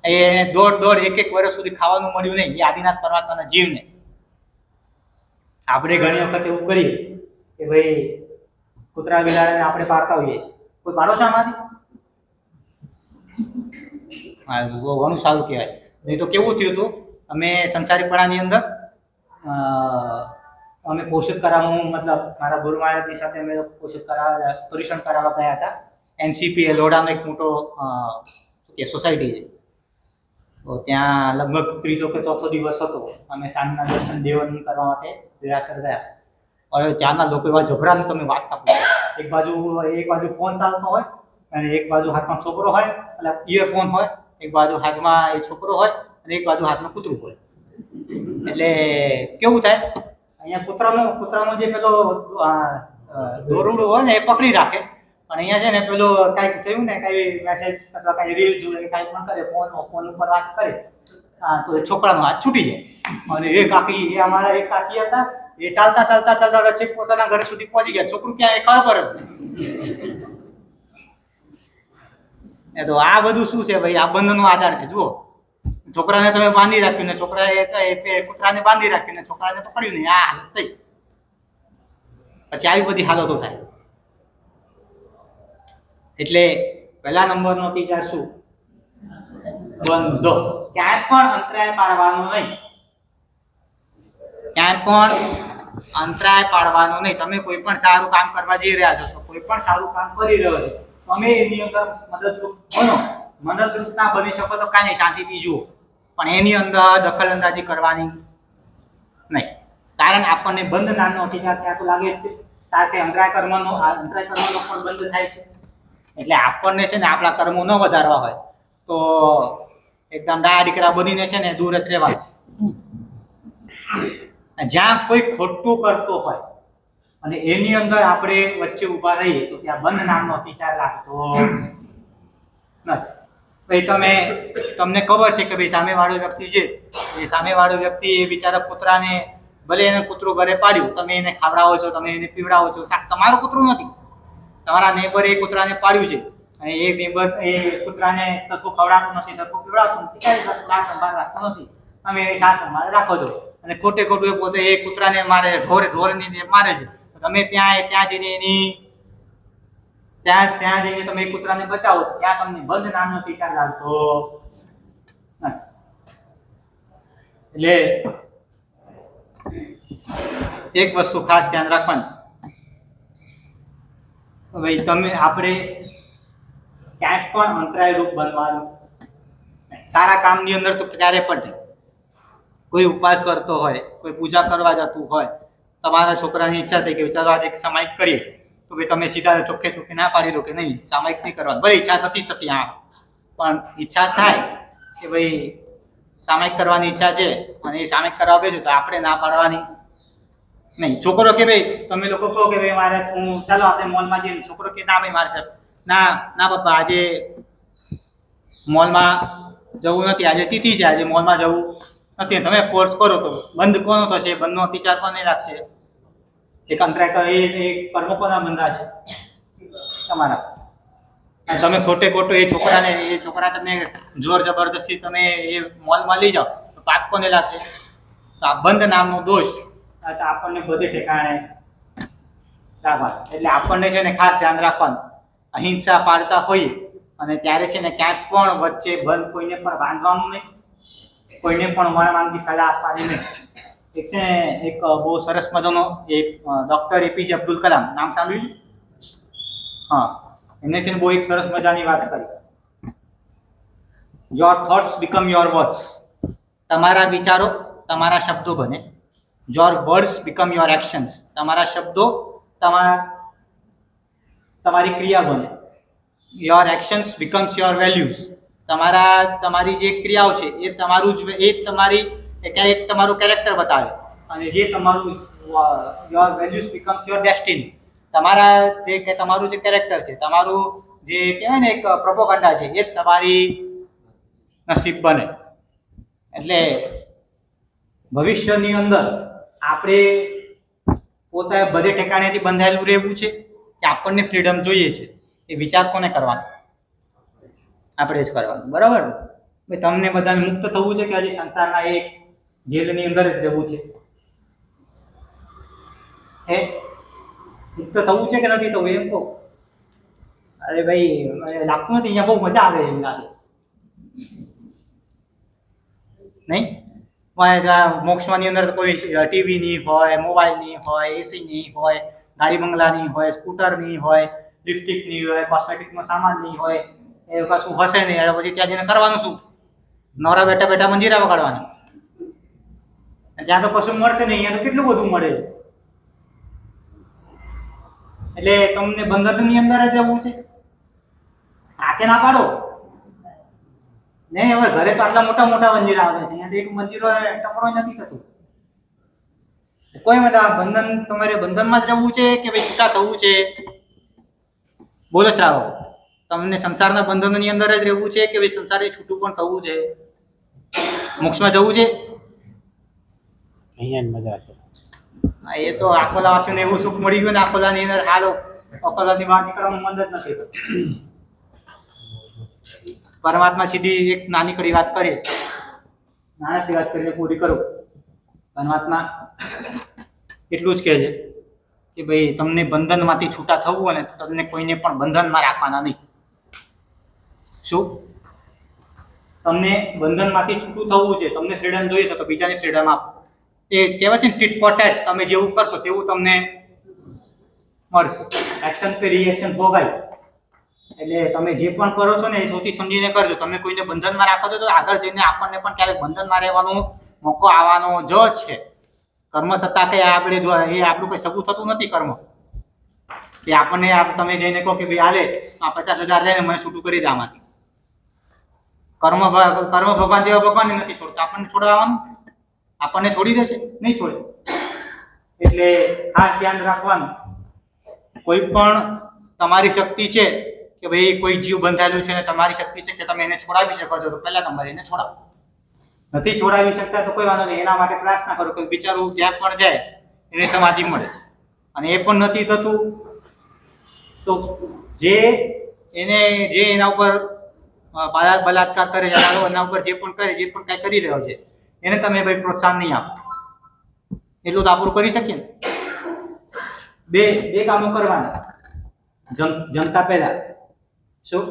એને દોઢ 1 વર્ષ સુધી ખાવાનું મળ્યું નહીં, એ આદિનાથ પરમાત્માના જીવને. આપણે ઘણી વખત એવું કરીએ કે ભાઈ કૂતરા બિલાડાને આપણે પાડતા હોઈએ, કોઈ પાડો છો આમાંથી? હા, ઘણું સારું કહેવાય. નહીં તો કેવું થયું હતું, અમે સંસારીપણાની અંદર અમે પોષિત કરાવવાનું, મતલબ મારા ગુરુ મહારાજની સાથે અમે પરીક્ષણ કરાવવા ગયા હતા. NCP લોડાનો એક મોટો સોસાયટી છે, તો ત્યાં લગભગ 3જો કે 4થો દિવસ હતો. અમે સાંજના દર્શન દેવન કરવા માટે દેરાસર ગયા. હવે ત્યાંના લોકો એવા જબરાને તમે વાત ના પૂછો. એક બાજુ ફોન ચાલતો હોય અને એક બાજુ હાથમાં છોકરો હોય, એટલે ઇયરફોન હોય, એક બાજુ હાથમાં એ છોકરો હોય અને એક બાજુ હાથમાં કૂતરું હોય. એટલે કેવું થાય, અહીંયા કૂતરાનો જે પેલો દોરડું હોય ને એ પકડી રાખે, પણ અહીંયા છે ને પેલો કાંઈક થયું ને, કાંઈ મેસેજ અથવા કાંઈ રીલ જોવે, કાંઈ પણ કરે, ફોન ઉપર વાત કરે, તો એ છોકરાનો હાથ છૂટી જાય. અને અમારા એક કાકી હતા, એ ચાલતા છેક પોતાના ઘર સુધી પહોંચી ગયા. છોકરું ક્યાં એ ખબર જ નહીં. તો આ બધું શું છે ભાઈ? આ બંધનો આધાર છે. જુઓ, છોકરાને તમે બાંધી રાખ્યું ને કૂતરાને બાંધી રાખ્યું ને છોકરાને પકડ્યું નહીં, આ હાલત થઈ. પછી આવી બધી હાલતો થાય. એટલે પહેલા નંબરનો અતિચાર શું? બંધો. ક્યાંય પણ અંતરાય પાડવાનો નહીં. તમે કોઈ પણ સારું કામ કરવા જઈ રહ્યા છો, તો કોઈ પણ સારું કામ કરી રહ્યો છો, તમે એની અંદર મદદરૂપ બનો. મદદરૂપ ના બની શકો તો કાંઈ નહીં, શાંતિથી જુઓ, પણ એની અંદર દખલ અંદાજી કરવાની નહીં. કારણ આપણને બંધ નામનો અધિકાર ત્યાં તો લાગે જ છે, સાથે અંતરાય કર્મનો પણ બંધ થાય છે. એટલે આપણને છે ને આપણા કર્મો ન વધારવા હોય તો એકદમ ડાયા દીકરા બનીને છે ને દૂર જ રહેવાનું. જ્યાં કોઈ ખોટું કરતો હોય અને એની અંદર આપણે વચ્ચે ઊભા રહીએ તો ત્યાં બંધ નામનો અતિચાર લાગતો નથી. ભાઈ તમને ખબર છે કે ભાઈ સામેવાળો વ્યક્તિ છે, એ સામેવાળો વ્યક્તિ એ બિચારા કૂતરાને, ભલે એને કૂતરું ઘરે પાડ્યું, તમે એને ખાવડાવો છો, તમે એને પીવડાવો છો, તમારું કૂતરું નથી, તમારા નેબરે એ કૂતરાને પાડ્યું છે અને એ નેબર એ કૂતરાને સરખું ખવડાવતું નથી, સરખું પીવડાવતું નથી, ક્યાંય સાર સંભાળ રાખતો નથી, તમે એની સાર સંભાળ રાખો છો અને ખોટું એ પોતે એ કૂતરાને મારે, ઢોરની મારે છે, તમે ત્યાં જઈને તમે એ કૂતરાને બચાવો, ત્યાં તમને બંધ નામનો અધિકાર લાગતો નથી. એટલે એક વસ્તુ ખાસ ધ્યાન રાખવાની, ભાઈ આપણે ક્યાંક પણ અંતરાયરૂપ બનવાનું. સારા કામની અંદર તો ક્યારે પણ નહીં. કોઈ ઉપવાસ કરતો હોય, કોઈ પૂજા કરવા જતું હોય, તમારા છોકરાની ઈચ્છા થઈ કે ચાલો આજે સામાયિક કરીએ, તો ભાઈ તમે સીધા ચોખ્ખે ના પાડી દો કે નહીં સામાયિક નહીં કરવાનું. ભાઈ ઈચ્છા નથી થતી, હા, પણ ઈચ્છા થાય કે ભાઈ સામાયિક કરવાની ઈચ્છા છે અને એ સામાયિક કરવા બેસું તો આપણે ના પાડવાની નહીં. છોકરો કે ભાઈ તમે લોકો કહો કે ભાઈ મારે ચાલો આપણે મોલમાં જઈએ, છોકરો કે ના ભાઈ મારે સાહેબ ના પપ્પા આજે મોલમાં જવું નથી, આજે તિથિ છે, આજે મોલમાં જવું નથી, તમે ફોર્સ કરો તો બંધ કોનો થશે? બંધનો અતિચાર કોને લાગશે? એક અંતરાય એ કર્મ કોના બંધા છે? તમારા. અને તમે ખોટે ખોટો એ છોકરા તમે જોર જબરદસ્તી તમે એ મોલમાં લઈ જાઓ તો પાપ કોને લાગશે? તો આ બંધ નામનો દોષ આપણને બધે ઠેકાણે રાખવાનો. એટલે આપણને છે ને ખાસ ધ્યાન રાખવાનું, અહિંસા પાળતા હોઈએ અને ત્યારે છે ને ક્યાંક પણ વચ્ચે બંધ કોઈને પણ બાંધવાનું નહીં, કોઈને પણ વણવાનગી સલાહ આપવાની નહીં. એક છે એક બહુ સરસ મજાનો એક ડૉક્ટર એપીજે અબ્દુલ કલામ, નામ સાંભળ્યું? હા, એમને છે ને બહુ એક સરસ મજાની વાત કરી, your thoughts become your words. તમારા વિચારો તમારા શબ્દો બને. Your words become your actions. તમારા શબ્દો તમારી ક્રિયા બને. Your actions becomes your values. તમારી જે ક્રિયાઓ છે એ તમારું જ તમારું કેરેક્ટર બતાવે. અને જે તમારું your values becomes your destiny. તમારું જે કેરેક્ટર છે, તમારું જે કહેવાય ને એક પ્રોપોગન્ડા છે, એ તમારી નસીબ બને. એટલે ભવિષ્યની અંદર આપણે પોતે બધે ઠેકાણેથી બંધાયેલું રહેવું છે કે આપણને ફ્રીડમ જોઈએ છે, એ વિચાર કોને કરવાનો? આપણે જ કરવાનું. બરાબર? ભાઈ તમને બધાને મુક્ત થવું છે કે હજી સંસારના એક જેલની અંદર જ રહેવું છે? મુક્ત થવું છે કે નથી થવું એમ કહો. અરે ભાઈ લાગતું નથી, અહીંયા બહુ મજા આવે એમ લાગે નહીં? મોક્ષમાંની અંદર કોઈ ટીવી નહીં હોય, મોબાઈલ નહીં હોય, એસી નહીં હોય, ગાડી બંગલા નહીં હોય, સ્કૂટર નહીં હોય, લિપસ્ટિક નહીં હોય, કોસ્મેટિકનો સામાન નહીં હોય, એ કશું હશે નહીં. એટલે પછી ત્યાં જઈને કરવાનું શું? નવરા બેઠા બેઠા મંજીરા વગાડવાના. ત્યાં તો કશું મળશે નહીં, અહીંયા તો કેટલું બધું મળે. એટલે તમને બંધનની અંદર જ રહેવું છે? આકે ના પાડો નહીં. હવે ઘરે તો આટલા મોટા મોટા મંજીરા આવે છે, અહીંયા એક મંજીરો ટકરો નથી થતું. કોઈ મતલબ બંધન, તમારે બંધનમાં જ રહેવું છે કે ભાઈ છૂટા થવું છે? બોલો શ્રાવક, તમને સંસારના બંધનની અંદર જ રહેવું છે કે ભાઈ સંસારથી છૂટું પણ થવું છે? મોક્ષમાં જવું છે? અહીંયા જ મજા છે. એ તો આખોલાવાસીને એવું સુખ મળી ગયું ને આખોલાની અંદર હાલો આખોલાની બહાર નીકળવાનું મન જ નથી. પરમાત્મા સીધી એક નાનકડી વાત કરીએ, નાનકડી વાત કરીને પૂરી કરું. પરમાત્મા એટલું જ કહે છે કે ભાઈ તમને બંધનમાંથી છૂટા થવું હોય ને તો તમને કોઈને પણ બંધનમાં રાખવાના નહીં. શું? તમને બંધનમાંથી છૂટું થવું છે, તમને ફ્રીડમ જોઈએ છે તો બીજાને ફ્રીડમ આપો. એ કહેવાય છે ને ટીટ ફોર ટેટ, તમે જેવું કરશો તેવું તમને મળશે. એક્શન પે રિએક્શન ભોગાય. એટલે તમે જે પણ કરો છો ને એ સૌથી સમજીને કરજો. તમે કોઈને બંધનમાં રાખો છો તો આગળ જઈને આપણને પણ ક્યારેક બંધનમાં રહેવાનો મોકો આવવાનો જ છે. કર્મ સત્તા કે આપણે એ આપણું કંઈ સગું થતું નથી. કર્મ એ આપણને તમે જઈને કહો કે ભાઈ હાલે આ 50,000 લઈને મને છૂટું કરી દે આમાંથી. કર્મ ભગવાન જેવા ભગવાન નથી છોડતા. આપણને છોડાવવાનું? આપણને છોડી દેશે? નહીં છોડે. એટલે ખાસ ધ્યાન રાખવાનું, કોઈ પણ તમારી શક્તિ છે કે ભાઈ કોઈ જીવ બંધાયેલું છે ને તમારી શક્તિ છે કે તમે એને છોડાવી શકો છો તો પહેલા તમારે એને છોડાવો. નથી છોડાવી શકતા તો કોઈ વાંધો નહીં, એના માટે પ્રાર્થના કરો કે બિચારું જ્યાં પણ જાય એને સમાધિ મળે. અને એ પણ નથી થતું તો જે એના ઉપર બલાત્કાર કરે છે, એના ઉપર જે પણ કાંઈ કરી રહ્યો છે એને તમે ભાઈ પ્રોત્સાહન નહીં આપો. એટલું તો આપણું કરી શકીએ ને. બે કામો કરવાના. જમતા પહેલા શું?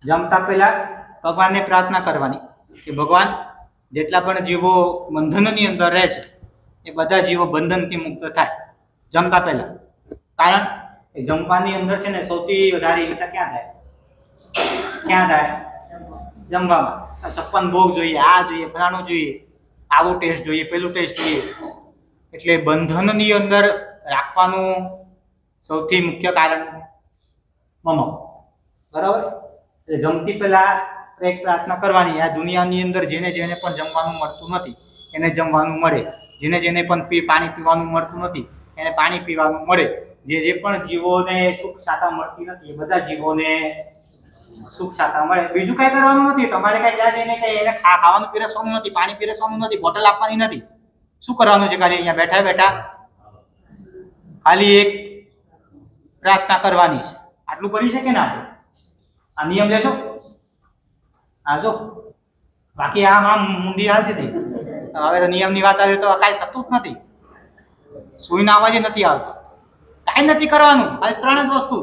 જમતા પહેલા ભગવાનને પ્રાર્થના કરવાની કે ભગવાન જેટલા પણ જીવો બંધનની અંદર રહે છે એ બધા જીવો બંધનથી મુક્ત થાય જમતા પહેલા. કારણ એ જમવાની અંદર છે ને સૌથી વધારે હિંસા ક્યાં થાય? જમવામાં. 56 ભોગ જોઈએ, આ જોઈએ, ફલાણું જોઈએ, આવું ટેસ્ટ જોઈએ, પેલું ટેસ્ટ જોઈએ. એટલે બંધનની અંદર રાખવાનું સૌથી મુખ્ય કારણ મમ. બરાબર? એટલે જમતી પહેલા એક પ્રાર્થના કરવાની, આ દુનિયાની અંદર જેને પણ જમવાનું મળતું નથી એને જમવાનું મળે, જેને પણ પાણી પીવાનું મળતું નથી એને પાણી પીવાનું મળે, જે પણ જીવોને સુખ શાંતિ મળતી નથી એ બધા જીવોને સુખ શાંતા મળે. બીજું કઈ કરવાનું નથી તમારે. કઈ ત્યાં જઈને કઈ એને ખાવાનું પીરસવાનું નથી, પાણી પીરસવાનું નથી, બોટલ આપવાની નથી. શું કરવાનું છે? ખાલી અહીંયા બેઠા બેઠા ખાલી એક પ્રાર્થના કરવાની છે. આટલું કરી શકે ને આપણે? આ નિયમ લેશો? હા જો, બાકી આમ મુંડી હાલતી હતી. હવે તો નિયમની વાત આવે તો કાંઈ થતું જ નથી. સુઈનો અવાજ નથી આવતો. કાંઈ નથી કરવાનું. ખાલી 3 જ વસ્તુ.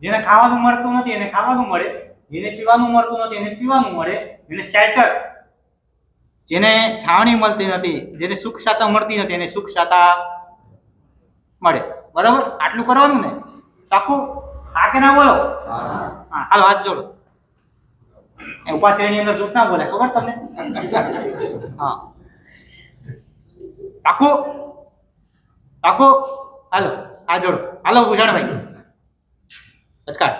જેને ખાવાનું મળતું નથી એને ખાવાનું મળે, જેને પીવાનું મળતું નથી એને પીવાનું મળે, જેને શેલ્ટર, જેને છાવણી મળતી નથી, જેને સુખ શાતા મળતી નથી એને સુખ શાતા મળે. બરાબર? આટલું કરવાનું ને? પાક્કું? હા કે ના બોલો? હા, હાલો હાથ જોડો. ઉપાશ્રેયની અંદર જૂઠ ના બોલે, ખબર તમને? હા, પાક્કું? પાક્કું? હાલો હાથ જોડો. હાલો ભૂષણભાઈ તત્કાળ.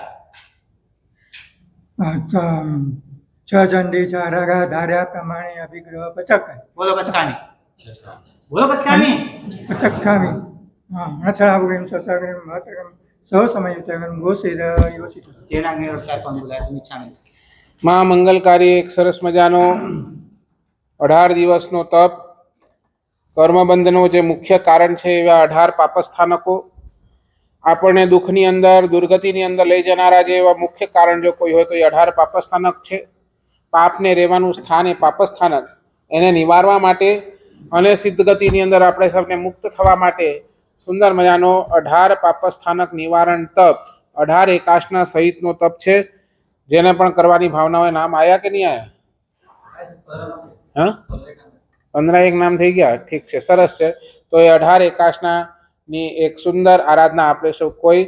છ ચંડી ચારગા ધાર્યા પ્રમાણે અભિગ્રહ પચકાય. બોલો પચકામી. બોલો પચકામી. પચકામી. હા, નથળાભુગીમ સસગીમ મહતગમ સૌ સમયુતગમ ગોસીર યોષિત. જેના નિરક્ષર પણ બોલાય મિચ્છામી. મા મંગલકારી એક સરસ મજાનો 18 દિવસનો તપ, કર્મબંધનો જે મુખ્ય કારણ છે એવા 18 પાપસ્થાનકો, આપણને દુઃખની અંદર દુર્ગતિની અંદર લઈ જનારા જે એવા મુખ્ય કારણ જો કોઈ હોય તો એ 18 પાપસ્થાનક છે. પાપને રહેવાનું સ્થાન એ પાપસ્થાનક, એને નિવારવા માટે અને સિદ્ધગતિની અંદર આપણે સૌને મુક્ત થવા માટે સુંદર મજાનો 18 પાપસ્થાનક નિવારણ તપ, 18 એકાસના સહિતનો તપ છે. જેને પણ કરવાની ભાવના હોય. નામ આયા કે નહીં આયા? હા, 15 નામ થઈ ગયા. ઠીક છે, સરસ છે. તો એ 18 એકાસના ની એક સુંદર આરાધના આપણે સૌ કોઈ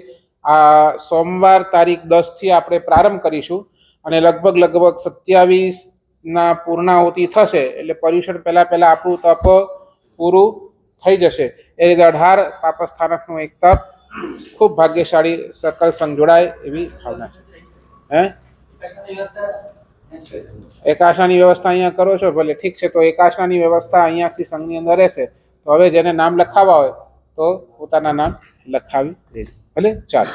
આ સોમવાર તારીખ 10 થી આપણે પ્રારંભ કરીશું અને લગભગ 27ના પૂર્ણાહુતિ થશે એટલે પર્યુષણ પહેલા આપણું તપ પૂરું થઈ જશે. એ રીતે 18 પાપસ્થાનકનું એક તપ ખૂબ ભાગ્યશાળી સકલ સંગ જોડાય એવી ભાવના છે. હે, એકાસનાની વ્યવસ્થા અહીંયા કરો છો? ભલે, ઠીક છે. તો એકાસનાની વ્યવસ્થા અહીંયા શ્રી સંઘની અંદર રહેશે. તો હવે જેને નામ લખાવવા હોય તો પોતાના નામ લખાવી દેજો. ભલે, ચાલો.